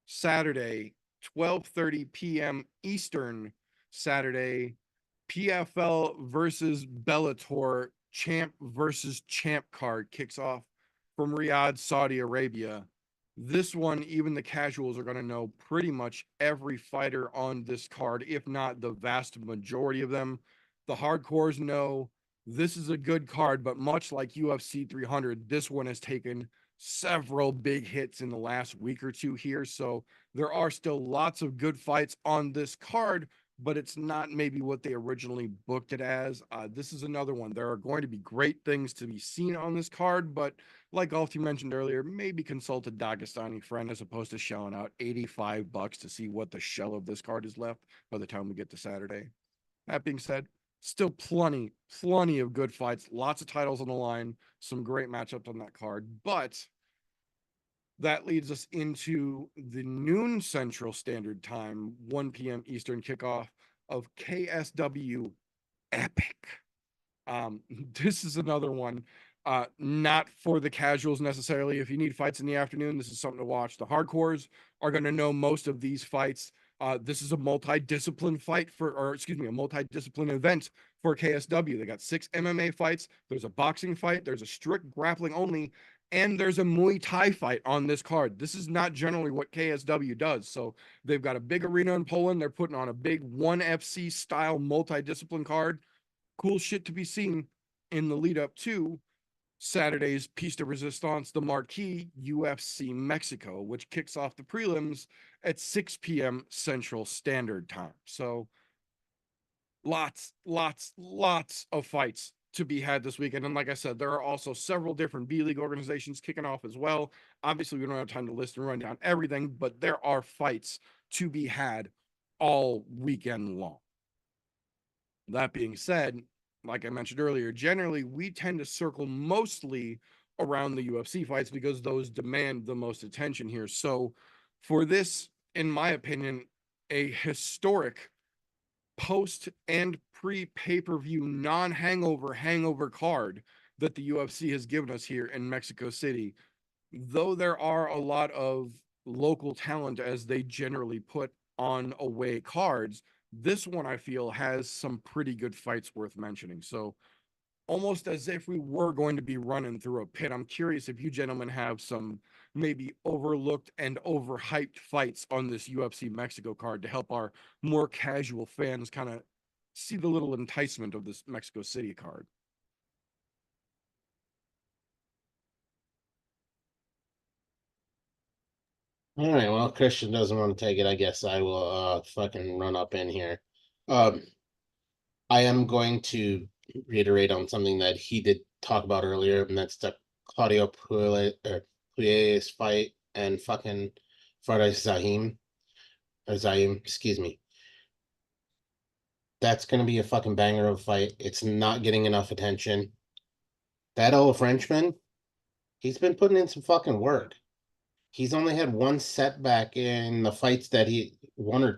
Saturday, 12:30 p.m. Eastern Saturday. PFL versus Bellator, champ versus champ card kicks off from Riyadh, Saudi Arabia. This one, even the casuals are going to know pretty much every fighter on this card, if not the vast majority of them. The hardcores know this is a good card, but much like UFC 300, this one has taken several big hits in the last week or two here. So there are still lots of good fights on this card, but it's not maybe what they originally booked it as. This is another one. There are going to be great things to be seen on this card, but like Alfie mentioned earlier, maybe consult a Dagestani friend as opposed to shelling out $85 to see what the shell of this card is left by the time we get to Saturday. That being said, still plenty of good fights, lots of titles on the line, some great matchups on that card, but that leads us into the noon Central Standard Time, 1 p.m. Eastern kickoff of KSW Epic. This is another one, not for the casuals necessarily. If you need fights in the afternoon, this is something to watch. The hardcores are going to know most of these fights. This is a multi-discipline fight a multi-discipline event for KSW. They got 6 MMA fights. There's a boxing fight. There's a strict grappling only, and there's a Muay Thai fight on this card. This is not generally what KSW does. So they've got a big arena in Poland. They're putting on a big 1FC style multi-discipline card. Cool shit to be seen in the lead up to Saturday's Piece de Resistance, the marquee UFC Mexico, which kicks off the prelims at 6 p.m. Central Standard Time. So lots of fights to be had this weekend. And like I said, there are also several different B-League organizations kicking off as well. Obviously, we don't have time to list and run down everything, but there are fights to be had all weekend long. That being said, like I mentioned earlier, generally we tend to circle mostly around the UFC fights because those demand the most attention here. So for this, in my opinion, a historic post and pre pay-per-view non-hangover card, that the UFC has given us here in Mexico City. Though there are a lot of local talent as they generally put on away cards, this one I feel has some pretty good fights worth mentioning. So almost as if we were going to be running through a pit, I'm curious if you gentlemen have some maybe overlooked and overhyped fights on this UFC Mexico card to help our more casual fans kind of see the little enticement of this Mexico City card. All right, well, Christian doesn't want to take it. I guess I will fucking run up in here. Um, I am going to reiterate on something that he did talk about earlier, and that's the Claudio Puelles fight and fucking Friday Zaim, excuse me. That's gonna be a fucking banger of a fight. It's not getting enough attention. That old Frenchman, he's been putting in some fucking work. He's only had one setback in the fights that he one or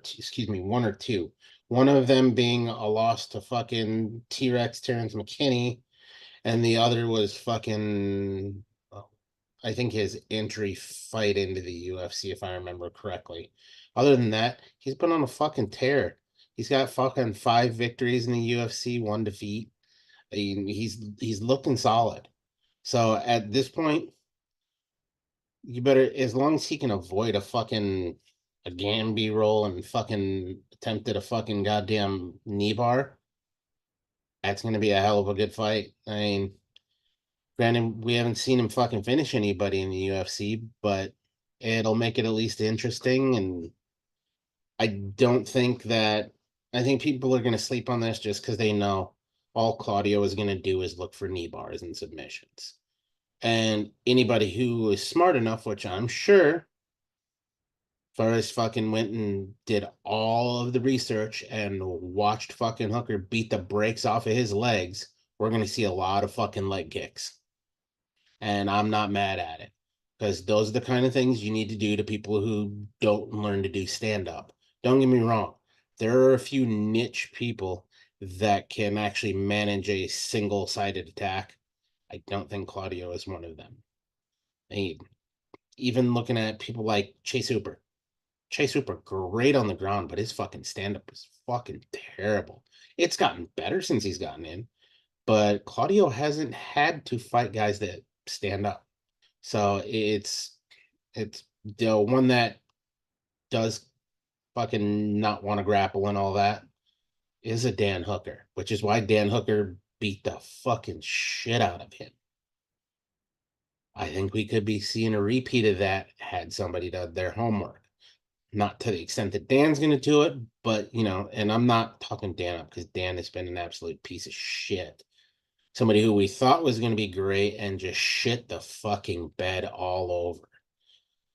two. One of them being a loss to fucking T-Rex Terrence McKinney, and the other was fucking I think his entry fight into the UFC, if I remember correctly. Other than that, he's been on a fucking tear. He's got fucking 5 victories in the UFC, 1 defeat. I mean, he's looking solid. So at this point, you better, as long as he can avoid a Gamby roll and fucking attempted a fucking goddamn knee bar, that's gonna be a hell of a good fight. I mean, granted, we haven't seen him fucking finish anybody in the UFC, but it'll make it at least interesting. And I don't think that I think people are gonna sleep on this just because they know all Claudio is gonna do is look for knee bars and submissions. And anybody who is smart enough, which I'm sure, Forrest fucking went and did all of the research and watched fucking Hooker beat the brakes off of his legs, we're gonna see a lot of fucking leg kicks. And I'm not mad at it because those are the kind of things you need to do to people who don't learn to do stand up. Don't get me wrong, there are a few niche people that can actually manage a single sided attack. I don't think Claudio is one of them. I mean, even looking at people like Chase Hooper. Chase Hooper, great on the ground, but his fucking stand up is fucking terrible. It's gotten better since he's gotten in, but Claudio hasn't had to fight guys that stand up. So it's the one that does fucking not want to grapple and all that is a Dan Hooker, which is why Dan Hooker beat the fucking shit out of him. I think we could be seeing a repeat of that had somebody done their homework. Not to the extent that Dan's going to do it, but and I'm not talking Dan up because Dan has been an absolute piece of shit. Somebody who we thought was going to be great and just shit the fucking bed all over.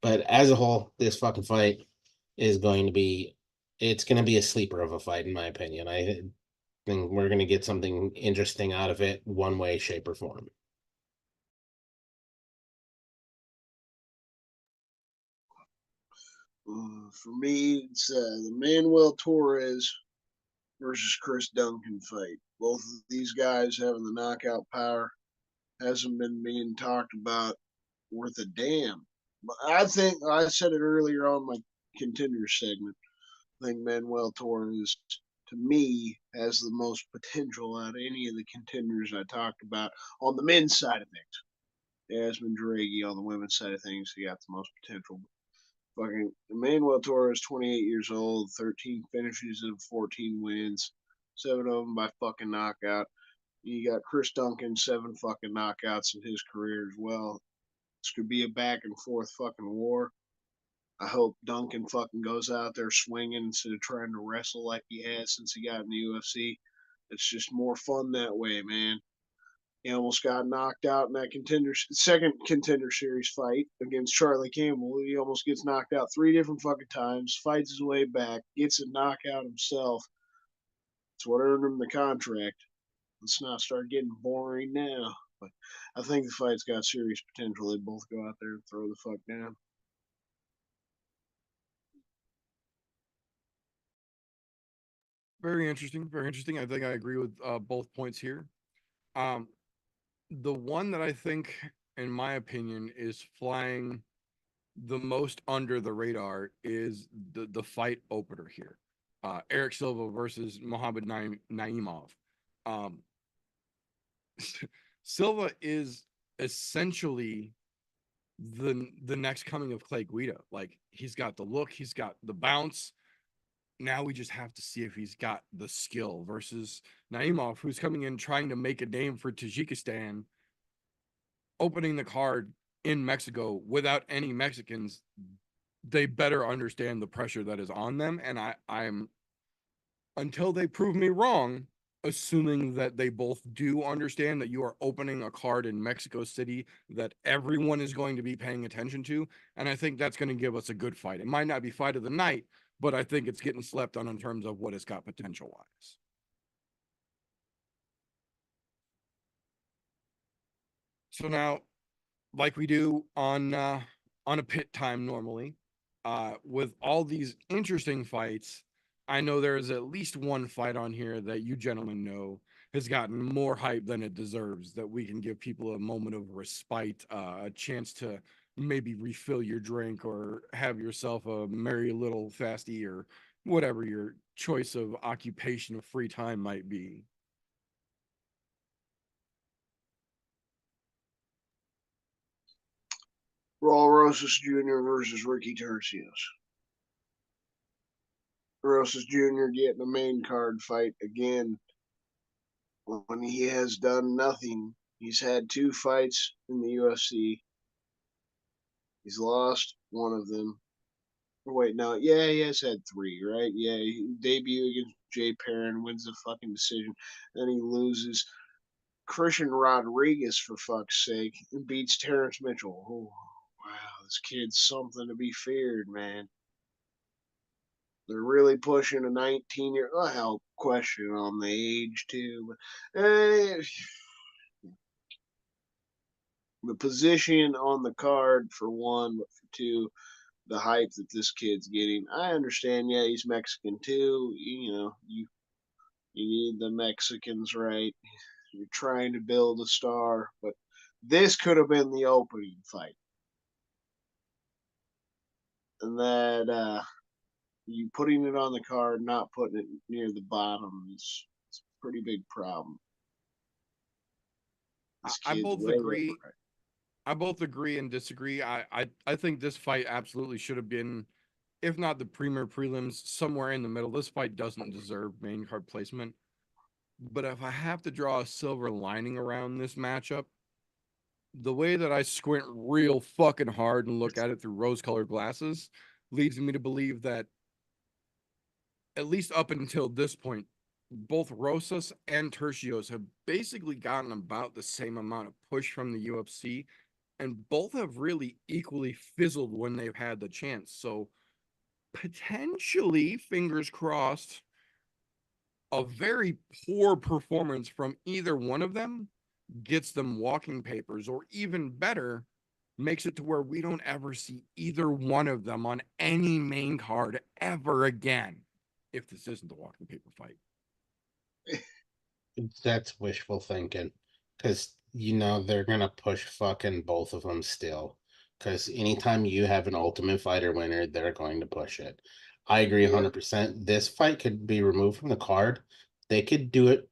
But as a whole, this fucking fight is it's going to be a sleeper of a fight, in my opinion. I think we're going to get something interesting out of it, one way, shape, or form. For me, it's the Manuel Torres versus Chris Duncan fight. Both of these guys having the knockout power hasn't been being talked about worth a damn. But I think I said it earlier on my contender segment. I think Manuel Torres, to me, has the most potential out of any of the contenders I talked about on the men's side of things. Yasmin Draghi on the women's side of things, he got the most potential. Fucking Emmanuel Torres, 28 years old, 13 finishes and 14 wins, 7 of them by fucking knockout. You got Chris Duncan, 7 fucking knockouts in his career as well. This could be a back and forth fucking war. I hope Duncan fucking goes out there swinging instead of trying to wrestle like he has since he got in the UFC. It's just more fun that way, man. He almost got knocked out in that second contender series fight against Charlie Campbell. He almost gets knocked out 3 different fucking times, fights his way back, gets a knockout himself. It's what earned him the contract. Let's not start getting boring now. But I think the fight's got serious potential. They both go out there and throw the fuck down. Very interesting. Very interesting. I think I agree with both points here. Um, the one that I think, in my opinion, is flying the most under the radar is the fight opener here. Eric Silva versus Mohammed Naimov. Um, Silva is essentially the next coming of Clay Guida. Like, he's got the look, he's got the bounce. Now we just have to see if he's got the skill versus Naimov, who's coming in trying to make a name for Tajikistan, opening the card in Mexico without any Mexicans. They better understand the pressure that is on them. And I'm, until they prove me wrong, assuming that they both do understand that you are opening a card in Mexico City that everyone is going to be paying attention to. And I think that's going to give us a good fight. It might not be fight of the night, but I think it's getting slept on in terms of what it's got potential wise. So now, like we do on a pit time normally, with all these interesting fights, I know there is at least one fight on here that you gentlemen know has gotten more hype than it deserves, that we can give people a moment of respite, a chance to maybe refill your drink or have yourself a merry little fasty or whatever your choice of occupation of free time might be. Raul Rosas Jr. versus Ricky Tercios. Rosas Jr. getting a main card fight again when he has done nothing. He's had 2 fights in the UFC. He's lost one of them. Wait, no, yeah, he has had 3, right? Yeah, he debut against Jay Perrin, wins the fucking decision, then he loses. Christian Rodriguez, for fuck's sake, and beats Terrence Mitchell. Oh, wow, this kid's something to be feared, man. They're really pushing a 19-year. Well, question on the age too. But, the position on the card for one, but for two, the hype that this kid's getting. I understand. Yeah, he's Mexican too. You need the Mexicans, right? You're trying to build a star, but this could have been the opening fight, and that you putting it on the card, not putting it near the bottom is a pretty big problem. This I kid's both way agree. overrated. I both agree and disagree. I think this fight absolutely should have been, if not the premier prelims, somewhere in the middle. This fight doesn't deserve main card placement. But if I have to draw a silver lining around this matchup, the way that I squint real fucking hard and look at it through rose-colored glasses leads me to believe that, at least up until this point, both Rosas and Tercios have basically gotten about the same amount of push from the UFC, and both have really equally fizzled when they've had the chance. So potentially, fingers crossed, a very poor performance from either one of them gets them walking papers, or even better, makes it to where we don't ever see either one of them on any main card ever again, if this isn't the walking paper fight. That's wishful thinking, because they're gonna push fucking both of them still. Because anytime you have an Ultimate Fighter winner, they're going to push it. I agree Yeah. 100%. This fight could be removed from the card. They could do it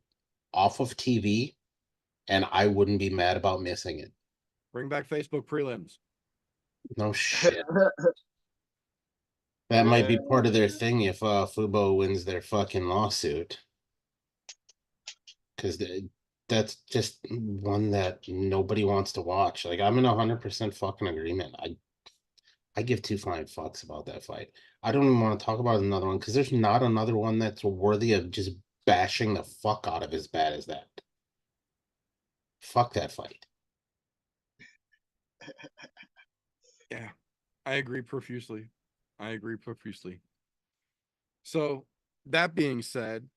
off of TV, and I wouldn't be mad about missing it. Bring back Facebook prelims. No shit. That might be part of their thing if Fubo wins their fucking lawsuit. Because that's just one that nobody wants to watch. Like, I'm in 100% fucking agreement. I give 2 flying fucks about that fight. I don't even want to talk about another one because there's not another one that's worthy of just bashing the fuck out of as bad as that. Fuck that fight. Yeah, I agree profusely. I agree profusely. So that being said,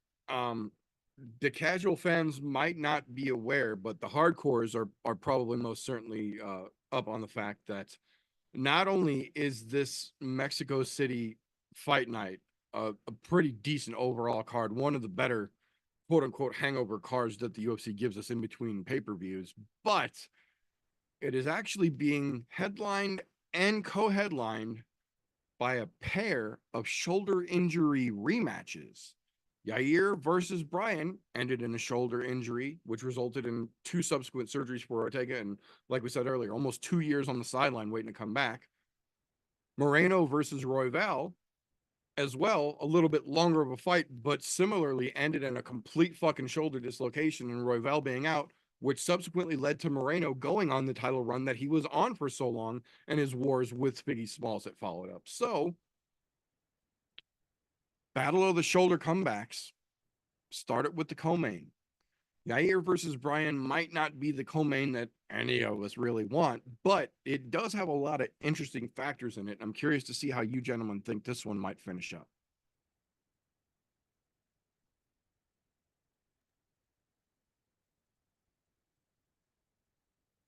the casual fans might not be aware, but the hardcores are probably most certainly up on the fact that not only is this Mexico City fight night a pretty decent overall card, one of the better quote unquote hangover cards that the UFC gives us in between pay-per-views, but it is actually being headlined and co-headlined by a pair of shoulder injury rematches. Yair versus Bryan ended in a shoulder injury, which resulted in 2 subsequent surgeries for Ortega. And like we said earlier, almost 2 years on the sideline waiting to come back. Moreno versus Royval, as well, a little bit longer of a fight, but similarly ended in a complete fucking shoulder dislocation and Royval being out, which subsequently led to Moreno going on the title run that he was on for so long and his wars with Figgy Smalls that followed up. So, battle of the shoulder comebacks started with the co-main. Yair versus Bryan might not be the co-main that any of us really want, but it does have a lot of interesting factors in it. I'm curious to see how you gentlemen think this one might finish up.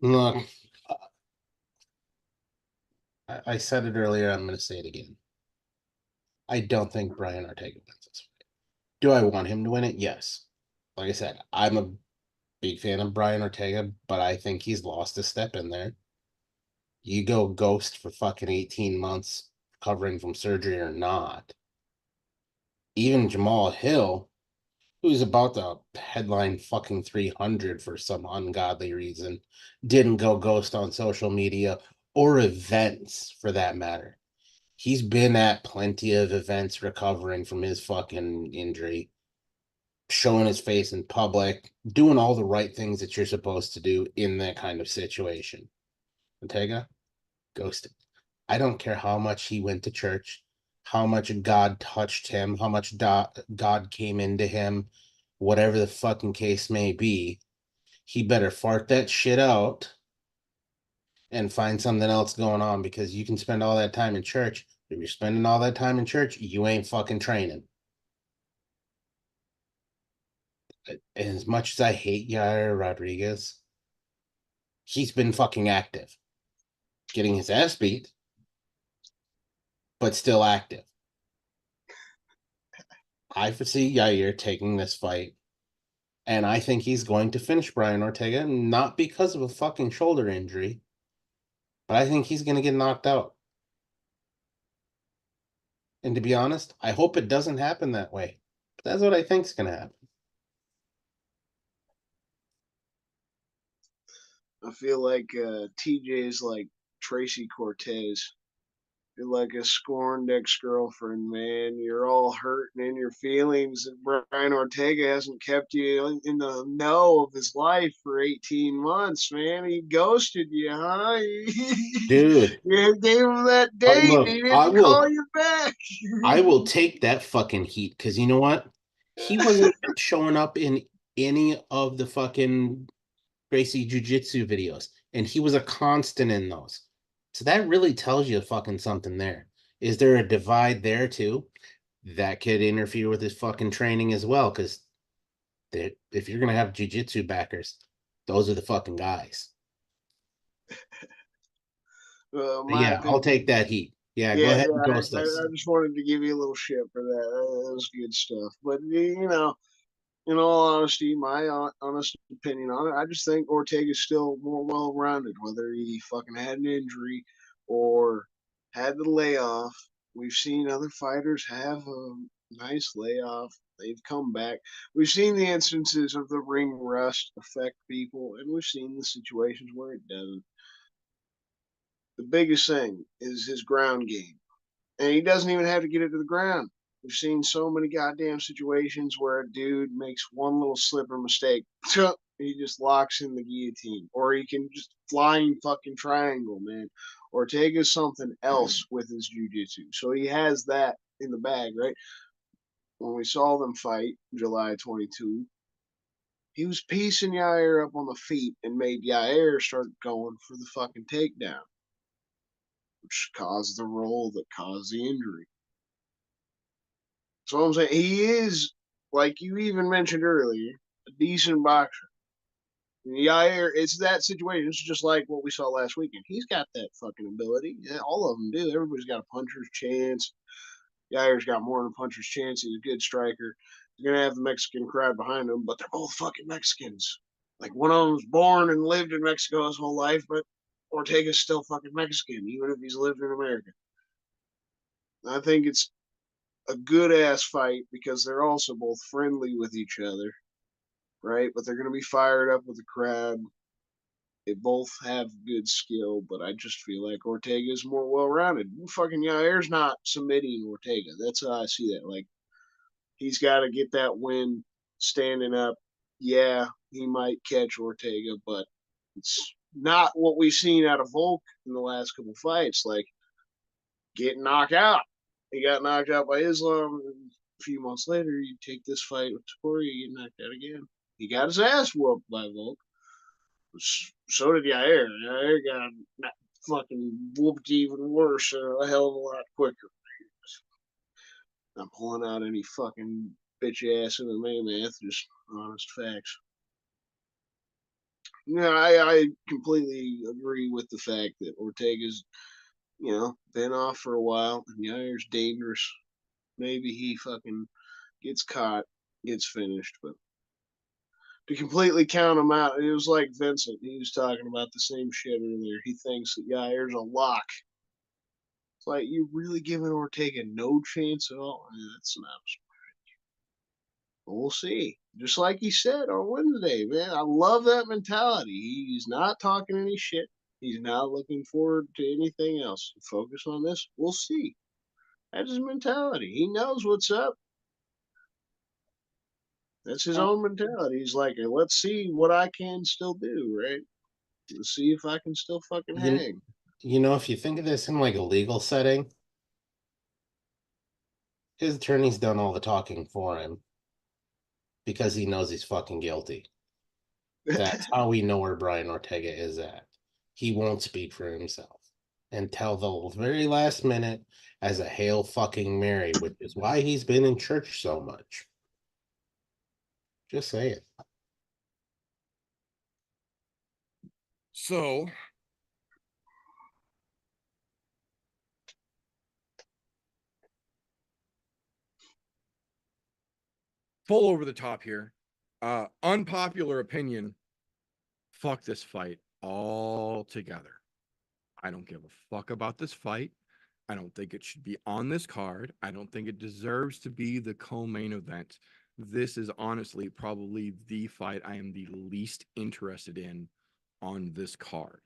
Look, I said it earlier. I'm going to say it again. I don't think Brian Ortega wins this fight. Do I want him to win it? Yes. Like I said, I'm a big fan of Brian Ortega, but I think he's lost a step in there. You go ghost for fucking 18 months recovering from surgery or not. Even Jamal Hill, who's about to headline fucking 300 for some ungodly reason, didn't go ghost on social media or events for that matter. He's been at plenty of events recovering from his fucking injury, showing his face in public, doing all the right things that you're supposed to do in that kind of situation. Ortega, ghosted. I don't care how much he went to church, how much God touched him, how much God came into him, whatever the fucking case may be. He better fart that shit out and find something else going on, because you can spend all that time in church. If you're spending all that time in church, you ain't fucking training. As much as I hate Yair Rodriguez, he's been fucking active. Getting his ass beat, but still active. I foresee Yair taking this fight, and I think he's going to finish Brian Ortega, not because of a fucking shoulder injury, but I think he's going to get knocked out. And to be honest, I hope it doesn't happen that way. But that's what I think is going to happen. I feel like TJ is like Tracy Cortez. You're like a scorned ex-girlfriend, man. You're all hurting in your feelings that Brian Ortega hasn't kept you in the know of his life for 18 months, man. He ghosted you, huh? Dude. You gave him that date Look, and he didn't call you back. I will take that fucking heat, because you know what? He wasn't showing up in any of the fucking Gracie Jiu-Jitsu videos, and he was a constant in those. So that really tells you fucking something there. Is there a divide there too? That could interfere with his fucking training as well, because if you're gonna have jiu-jitsu backers, those are the fucking guys. My Yeah, I'll opinion. take that heat. Yeah, go Yeah, ahead and yeah. ghost I us. just wanted to give you a little shit for that. That was good stuff. But you know, in all honesty, my honest opinion on it, I just think Ortega's still more well-rounded, whether he fucking had an injury or had the layoff. We've seen other fighters have a nice layoff. They've come back. We've seen the instances of the ring rust affect people, and we've seen the situations where it doesn't. The biggest thing is his ground game, and he doesn't even have to get it to the ground. We've seen so many goddamn situations where a dude makes one little slip or mistake, he just locks in the guillotine, or he can just flying fucking triangle, man. Ortega's something else with his jujitsu, so he has that in the bag, right? When we saw them fight July 22, he was piecing Yair up on the feet and made Yair start going for the fucking takedown, which caused the roll that caused the injury. So I'm saying he is, like you even mentioned earlier, a decent boxer. Yair, it's that situation. It's just like what we saw last weekend. He's got that fucking ability. Yeah, all of them do. Everybody's got a puncher's chance. Yair's got more than a puncher's chance. He's a good striker. You're gonna have the Mexican crowd behind them, but they're both fucking Mexicans. Like one of them's born and lived in Mexico his whole life, but Ortega's still fucking Mexican, even if he's lived in America. I think it's a good ass fight because they're also both friendly with each other, right? But they're gonna be fired up with the crowd. They both have good skill, but I just feel like Ortega is more well rounded. Fucking Yair's not submitting Ortega. That's how I see that. Like he's got to get that win standing up. Yeah, he might catch Ortega, but it's not what we've seen out of Volk in the last couple fights. Like getting knocked out. He got knocked out by Islam. And a few months later, you take this fight with Toria, you get knocked out again. He got his ass whooped by Volk. So did Yair. Yair got fucking whooped even worse, a hell of a lot quicker. Not pulling out any fucking bitch ass MMA math, just honest facts. Yeah, I completely agree with the fact that Ortega's, been off for a while, and Yair's dangerous. Maybe he fucking gets caught, gets finished, but to completely count him out, it was like Vincent. He was talking about the same shit earlier. He thinks that Yair's a lock. It's like, you really giving Ortega no chance at all? That's not. We'll see. Just like he said on Wednesday, man. I love that mentality. He's not talking any shit. He's not looking forward to anything else. Focus on this. We'll see. That's his mentality. He knows what's up. That's his own mentality. He's like, let's see what I can still do, right? Let's see if I can still fucking hang. If you think of this in like a legal setting, his attorney's done all the talking for him because he knows he's fucking guilty. That's how we know where Brian Ortega is at. He won't speak for himself until the very last minute as a Hail fucking Mary, which is why he's been in church so much. Just say it. So, full over the top here. Unpopular opinion. Fuck this fight altogether. I don't give a fuck about this fight. I don't think it should be on this card. I don't think it deserves to be the co-main event. This is honestly probably the fight I am the least interested in on this card.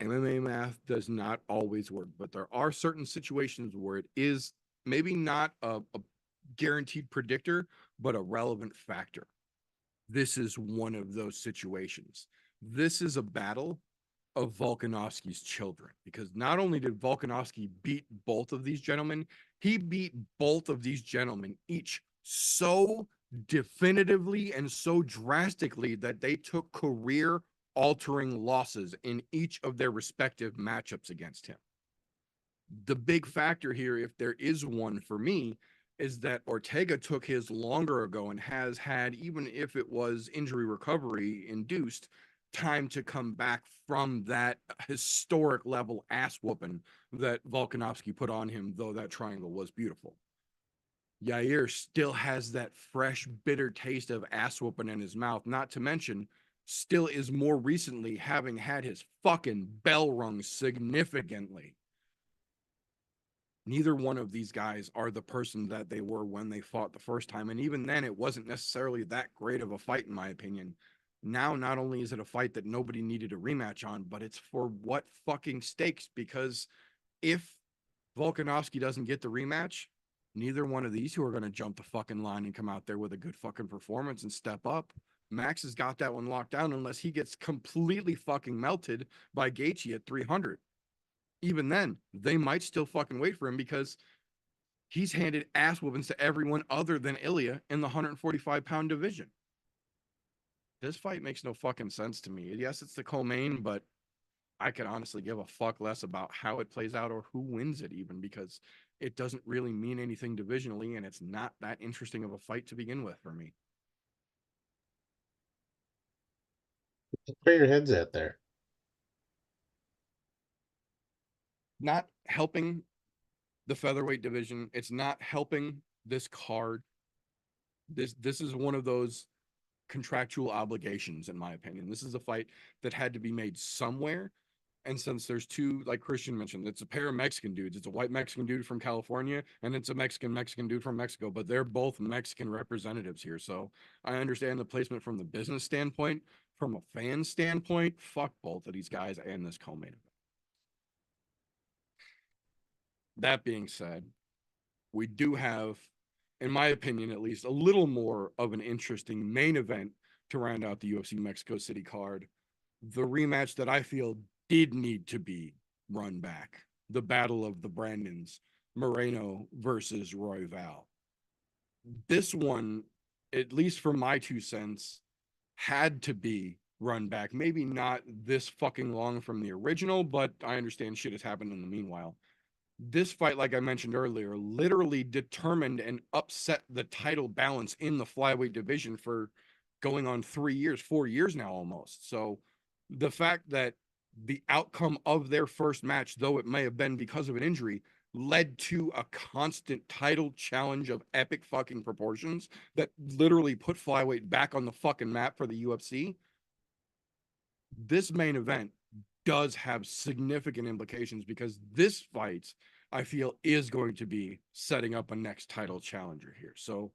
MMA math does not always work, but there are certain situations where it is maybe not a guaranteed predictor, but a relevant factor. This is one of those situations. This is a battle of Volkanovski's children, because not only did Volkanovski beat both of these gentlemen, he beat both of these gentlemen each so definitively and so drastically that they took career altering losses in each of their respective matchups against him. The big factor here, if there is one for me, is that Ortega took his longer ago and has had, even if it was injury recovery induced, time to come back from that historic level ass whooping that Volkanovski put on him, though that triangle was beautiful. Yair still has that fresh, bitter taste of ass whooping in his mouth, not to mention still is more recently having had his fucking bell rung significantly. Neither one of these guys are the person that they were when they fought the first time. And even then, it wasn't necessarily that great of a fight, in my opinion. Now, not only is it a fight that nobody needed a rematch on, but it's for what fucking stakes? Because if Volkanovski doesn't get the rematch, neither one of these two are going to jump the fucking line and come out there with a good fucking performance and step up. Max has got that one locked down unless he gets completely fucking melted by Gaethje at 300. Even then, they might still fucking wait for him because he's handed ass whoopings to everyone other than Ilya in the 145-pound division. This fight makes no fucking sense to me. Yes, it's the co-main, but I could honestly give a fuck less about how it plays out or who wins it even, because it doesn't really mean anything divisionally, and it's not that interesting of a fight to begin with for me. Where your head's at there. Not helping the featherweight division. It's not helping this card. This is one of those contractual obligations, in my opinion. This is a fight that had to be made somewhere. And since there's two, like Christian mentioned, it's a pair of Mexican dudes. It's a white Mexican dude from California, and it's a Mexican dude from Mexico, but they're both Mexican representatives here. So I understand the placement from the business standpoint. From a fan standpoint, fuck both of these guys and this co-main event. That being said, we do have, in my opinion at least, a little more of an interesting main event to round out the UFC Mexico City card. The rematch that I feel did need to be run back. The battle of the Brandons, Moreno versus Royval. This one, at least for my 2 cents, had to be run back. Maybe not this fucking long from the original, but I understand shit has happened in the meanwhile. This fight, like I mentioned earlier, literally determined and upset the title balance in the flyweight division for going on 3 years, 4 years now almost. So the fact that the outcome of their first match, though it may have been because of an injury, led to a constant title challenge of epic fucking proportions that literally put flyweight back on the fucking map for the UFC. This main event does have significant implications because this fight, I feel, is going to be setting up a next title challenger here. So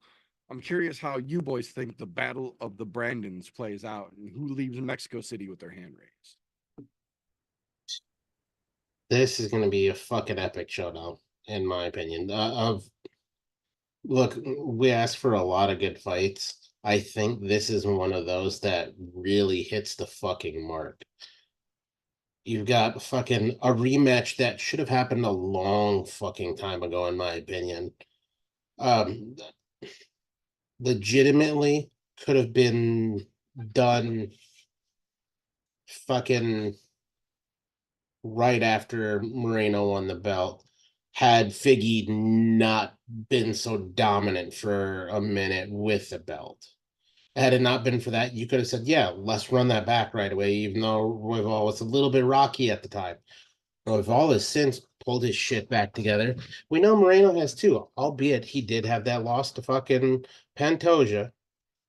I'm curious how you boys think the battle of the Brandons plays out and who leaves Mexico City with their hand raised. This is going to be a fucking epic showdown, in my opinion. Look, we asked for a lot of good fights. I think this is one of those that really hits the fucking mark. You've got fucking a rematch that should have happened a long fucking time ago, in my opinion. Legitimately could have been done fucking right after Moreno won the belt, had Figgy not been so dominant for a minute with the belt. Had it not been for that, you could have said, yeah, let's run that back right away, even though Royval was a little bit rocky at the time. Royval has since pulled his shit back together. We know Moreno has too, albeit he did have that loss to fucking Pantoja,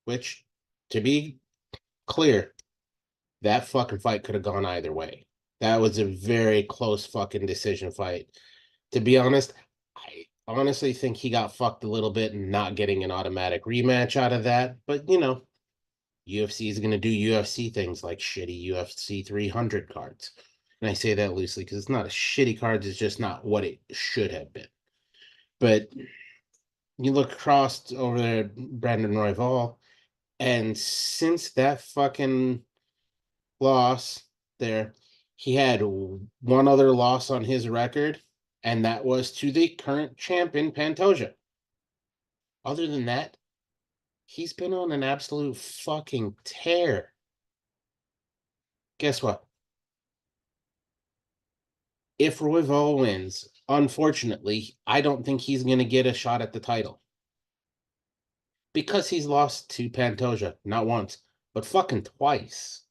which, to be clear, that fucking fight could have gone either way. That was a very close fucking decision fight. To be honest, I honestly think he got fucked a little bit not getting an automatic rematch out of that. But, you know, UFC is going to do UFC things like shitty UFC 300 cards. And I say that loosely because it's not a shitty card. It's just not what it should have been. But you look across over there at Brandon Royval, and since that fucking loss there, he had one other loss on his record, and that was to the current champion, Pantoja. Other than that, he's been on an absolute fucking tear. Guess what? If Royval wins, unfortunately, I don't think he's going to get a shot at the title. Because he's lost to Pantoja, not once, but fucking twice.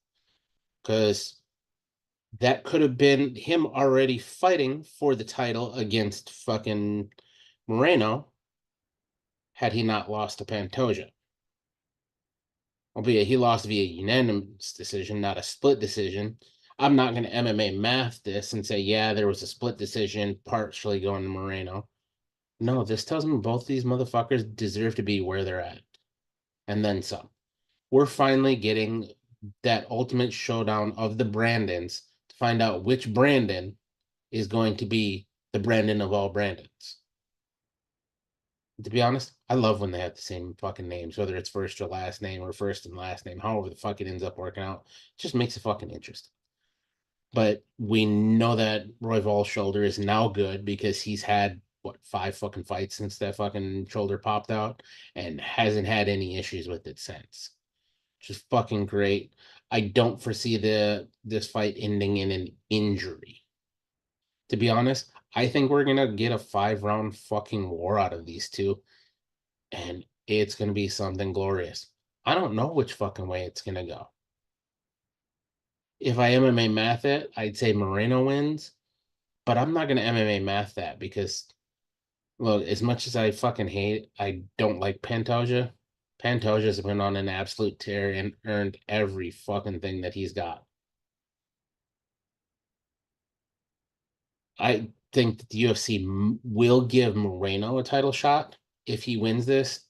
Because that could have been him already fighting for the title against fucking Moreno had he not lost to Pantoja. Albeit he lost via unanimous decision, not a split decision. I'm not going to MMA math this and say, yeah, there was a split decision partially going to Moreno. No, this tells me both these motherfuckers deserve to be where they're at. And then some. We're finally getting that ultimate showdown of the Brandons to find out which Brandon is going to be the Brandon of all Brandons. To be honest, I love when they have the same fucking names, whether it's first or last name or first and last name, however the fuck it ends up working out. It just makes it fucking interesting. But we know that Royval's shoulder is now good because he's had, 5 fucking fights since that fucking shoulder popped out and hasn't had any issues with it since. Which is fucking great. I don't foresee this fight ending in an injury. To be honest, I think we're going to get a 5-round fucking war out of these two. And it's going to be something glorious. I don't know which fucking way it's going to go. If I MMA math it, I'd say Moreno wins. But I'm not going to MMA math that because, look, as much as I fucking hate, I don't like Pantoja. Pantoja's been on an absolute tear and earned every fucking thing that he's got. I think that the UFC will give Moreno a title shot if he wins this,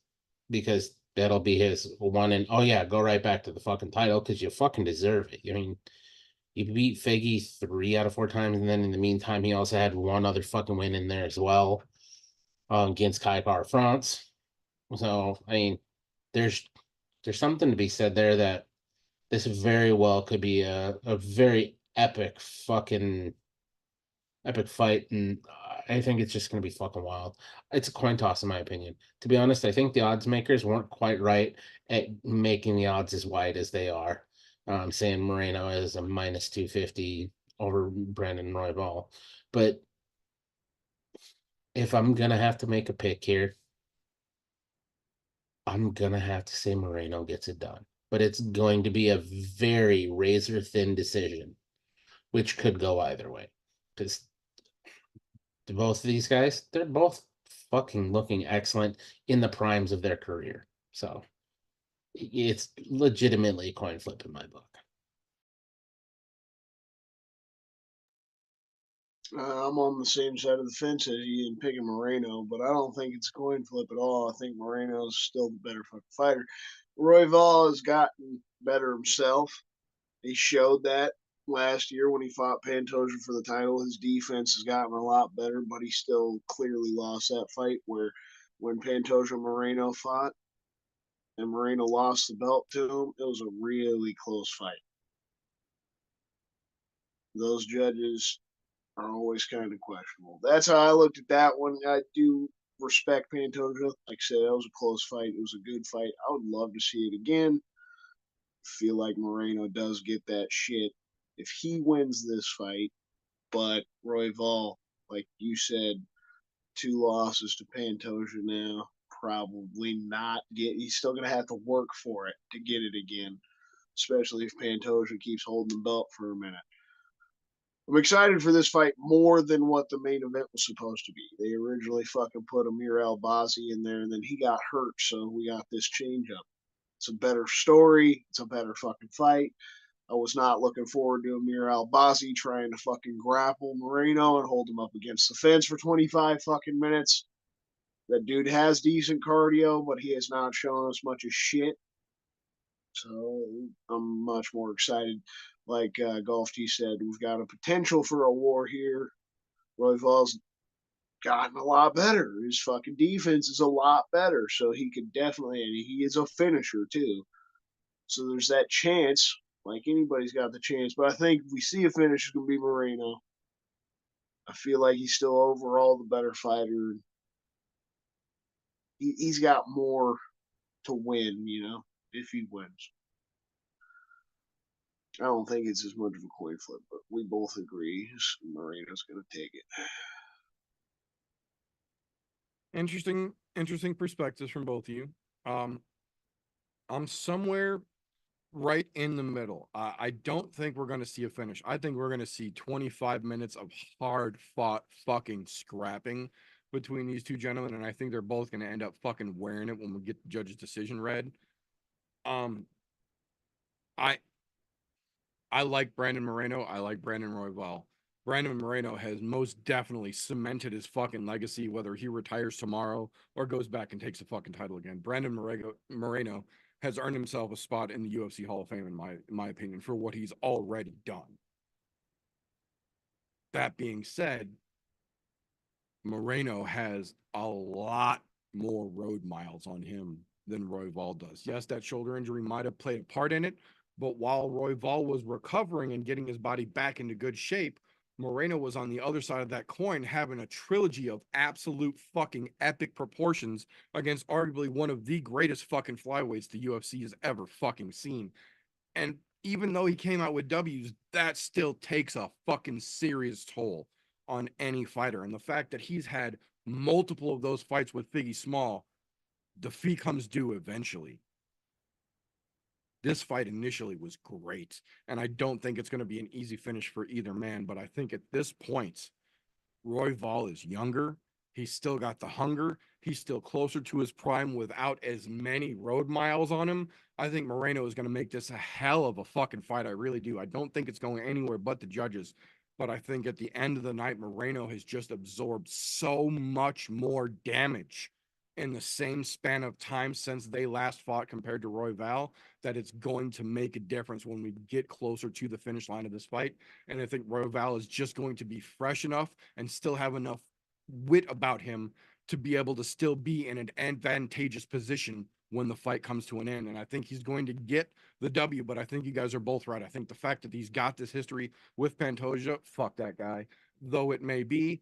because that'll be his one. And oh yeah, go right back to the fucking title because you fucking deserve it. I mean, you beat Figgy 3 out of 4 times, and then in the meantime, he also had one other fucking win in there as well against Kai Bar France. So I mean, there's something to be said there that this very well could be a very epic fight, and I think it's just going to be fucking wild. It's a coin toss, in my opinion. To be honest, I think the odds makers weren't quite right at making the odds as wide as they are. Saying Moreno is a minus 250 over Brandon Royval. But if I'm going to have to make a pick here, I'm going to have to say Moreno gets it done. But it's going to be a very razor thin decision, which could go either way. Because both of these guys, they're both fucking looking excellent in the primes of their career. So it's legitimately a coin flip in my book. I'm on the same side of the fence as you in picking Moreno, but I don't think it's a coin flip at all. I think Moreno's still the better fucking fighter. Royval has gotten better himself. He showed that last year when he fought Pantoja for the title. His defense has gotten a lot better, but he still clearly lost that fight where when Pantoja and Moreno fought and Moreno lost the belt to him, it was a really close fight. Those judges are always kind of questionable. That's how I looked at that one. I do respect Pantoja. Like I said, it was a close fight. It was a good fight. I would love to see it again. Feel like Moreno does get that shit if he wins this fight. But Royval, like you said, 2 losses to Pantoja now. Probably not get. He's still gonna have to work for it to get it again, especially if Pantoja keeps holding the belt for a minute. I'm excited for this fight more than what the main event was supposed to be. They originally fucking put Amir Al-Bazzi in there, and then he got hurt, so we got this change up. It's a better story. It's a better fucking fight. I was not looking forward to Amir Al-Bazzi trying to fucking grapple Moreno and hold him up against the fence for 25 fucking minutes. That dude has decent cardio, but he has not shown us much of shit. So I'm much more excited. Like Golf T said, we've got a potential for a war here. Royval's gotten a lot better. His fucking defense is a lot better, so he could definitely, and he is a finisher too. So there's that chance. Like anybody's got the chance, but I think if we see a finish, it's gonna be Moreno. I feel like he's still overall the better fighter. He's got more to win, if he wins. I don't think it's as much of a coin flip, but we both agree Moreno's going to take it. Interesting perspectives from both of you. I'm somewhere right in the middle. I don't think we're going to see a finish. I think we're going to see 25 minutes of hard fought fucking scrapping between these two gentlemen, and I think they're both going to end up fucking wearing it when we get the judge's decision read. I like Brandon Moreno. I like Brandon Royval. Brandon Moreno has most definitely cemented his fucking legacy, whether he retires tomorrow or goes back and takes the fucking title again. Brandon Moreno has earned himself a spot in the UFC Hall of Fame, in my opinion, for what he's already done. That being said, Moreno has a lot more road miles on him than Royval does. Yes, that shoulder injury might have played a part in it, but while Royval was recovering and getting his body back into good shape, Moreno was on the other side of that coin having a trilogy of absolute fucking epic proportions against arguably one of the greatest fucking flyweights the UFC has ever fucking seen. And even though he came out with W's, that still takes a fucking serious toll on any fighter. And the fact that he's had multiple of those fights with Figgy Small, the fee comes due eventually. This fight initially was great, and I don't think it's going to be an easy finish for either man, but I think at this point, Royval is younger. He's still got the hunger. He's still closer to his prime without as many road miles on him. I think Moreno is going to make this a hell of a fucking fight. I really do. I don't think it's going anywhere but the judges. But I think at the end of the night, Moreno has just absorbed so much more damage in the same span of time since they last fought compared to Royval that it's going to make a difference when we get closer to the finish line of this fight. And I think Royval is just going to be fresh enough and still have enough wit about him to be able to still be in an advantageous position when the fight comes to an end. And I think he's going to get the W, but I think you guys are both right. I think the fact that he's got this history with Pantoja, fuck that guy, though it may be,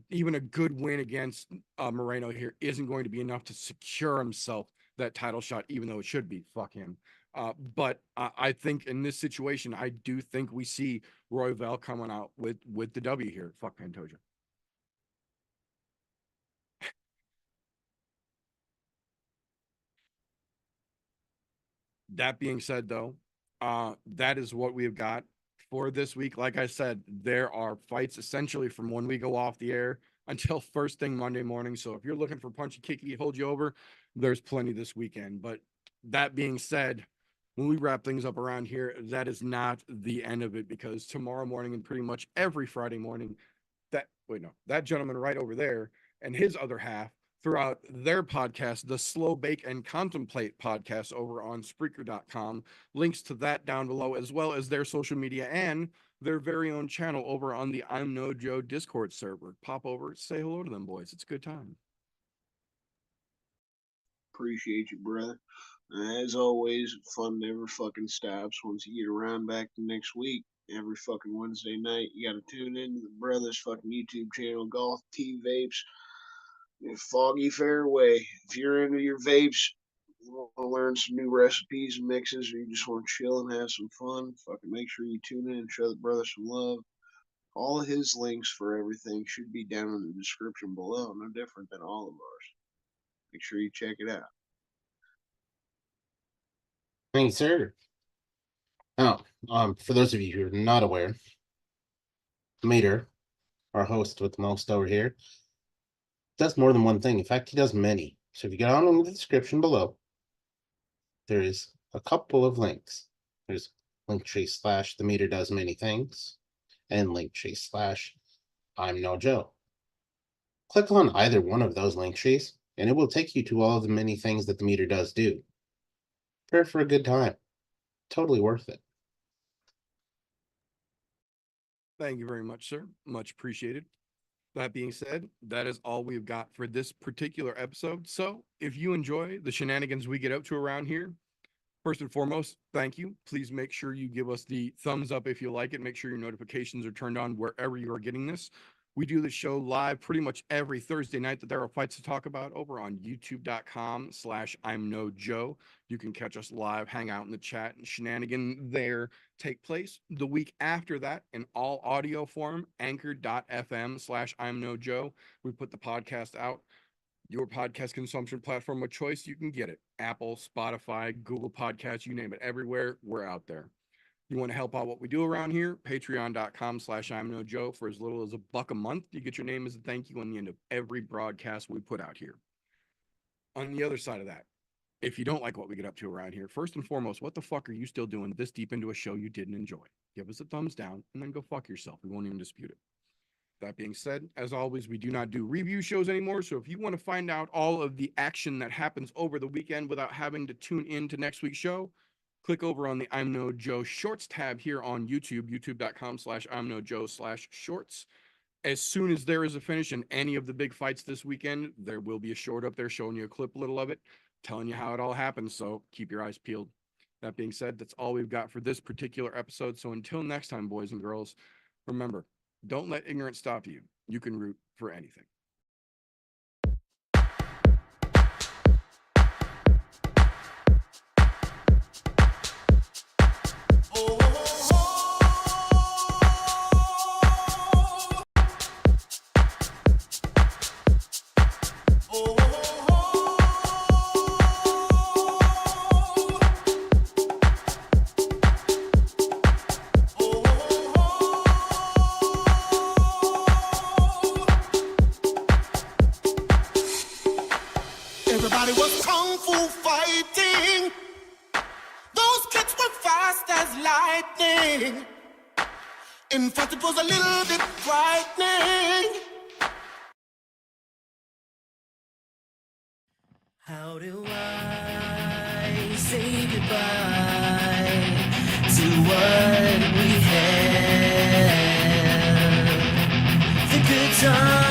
even a good win against Moreno here isn't going to be enough to secure himself that title shot, even though it should be. Fuck him. But I think in this situation, I do think we see Royval coming out with the W here. Fuck Pantoja. That being said, though, that is what we've got for this week. Like I said, there are fights essentially from when we go off the air until first thing Monday morning. So if you're looking for punchy kicky, hold you over, there's plenty this weekend. But that being said, when we wrap things up around here, that is not the end of it, because tomorrow morning and pretty much every Friday morning, that gentleman right over there and his other half throughout their podcast, the Slow Bake and Contemplate podcast over on Spreaker.com. Links to that down below, as well as their social media and their very own channel over on the I'm No Joe Discord server. Pop over, say hello to them, boys. It's a good time. Appreciate you, brother. As always, fun never fucking stops once you get around back to next week. Every fucking Wednesday night, you gotta tune into the brothers' fucking YouTube channel, Golf T Vapes. Foggy Fairway. If you're into your vapes, you want to learn some new recipes and mixes, or you just want to chill and have some fun, fucking make sure you tune in and show the brother some love. All of his links for everything should be down in the description below, no different than all of ours. Make sure you check it out. Thanks, sir. Now, for those of you who are not aware, Mater, our host with the most over here, does more than one thing. In fact, he does many. So if you get on in the description below, there is a couple of links. There's Linktree / the Meter Does Many Things and Linktree / I'm No Joe. Click on either one of those link trees and it will take you to all of the many things that the Meter does do. Prepare for a good time. Totally worth it. Thank you very much, sir. Much appreciated. That being said, that is all we've got for this particular episode. So if you enjoy the shenanigans we get up to around here, first and foremost, thank you. Please make sure you give us the thumbs up if you like it. Make sure your notifications are turned on wherever you are getting this. We do the show live pretty much every Thursday night that there are fights to talk about over on youtube.com/I'mNoJoe. You can catch us live, hang out in the chat, and shenanigan there take place. The week after that, in all audio form, anchor.fm/I'mNoJoe. We put the podcast out. Your podcast consumption platform of choice, you can get it. Apple, Spotify, Google Podcasts, you name it. Everywhere, we're out there. You want to help out what we do around here? Patreon.com/I'mNoJoe. For as little as $1 a month, you get your name as a thank you on the end of every broadcast we put out here. On the other side of that, if you don't like what we get up to around here, first and foremost, what the fuck are you still doing this deep into a show you didn't enjoy? Give us a thumbs down and then go fuck yourself. We won't even dispute it. That being said, as always, we do not do review shows anymore. So if you want to find out all of the action that happens over the weekend without having to tune in to next week's show, click over on the I'm No Joe Shorts tab here on YouTube, youtube.com/I'mNoJoe/shorts. As soon as there is a finish in any of the big fights this weekend, there will be a short up there showing you a clip little of it, telling you how it all happens. So keep your eyes peeled. That being said, that's all we've got for this particular episode. So until next time, boys and girls, remember, don't let ignorance stop you. You can root for anything. Everybody was kung fu fighting. Those kids were fast as lightning. In fact, it was a little bit frightening. How do I say goodbye to what we had? The good times.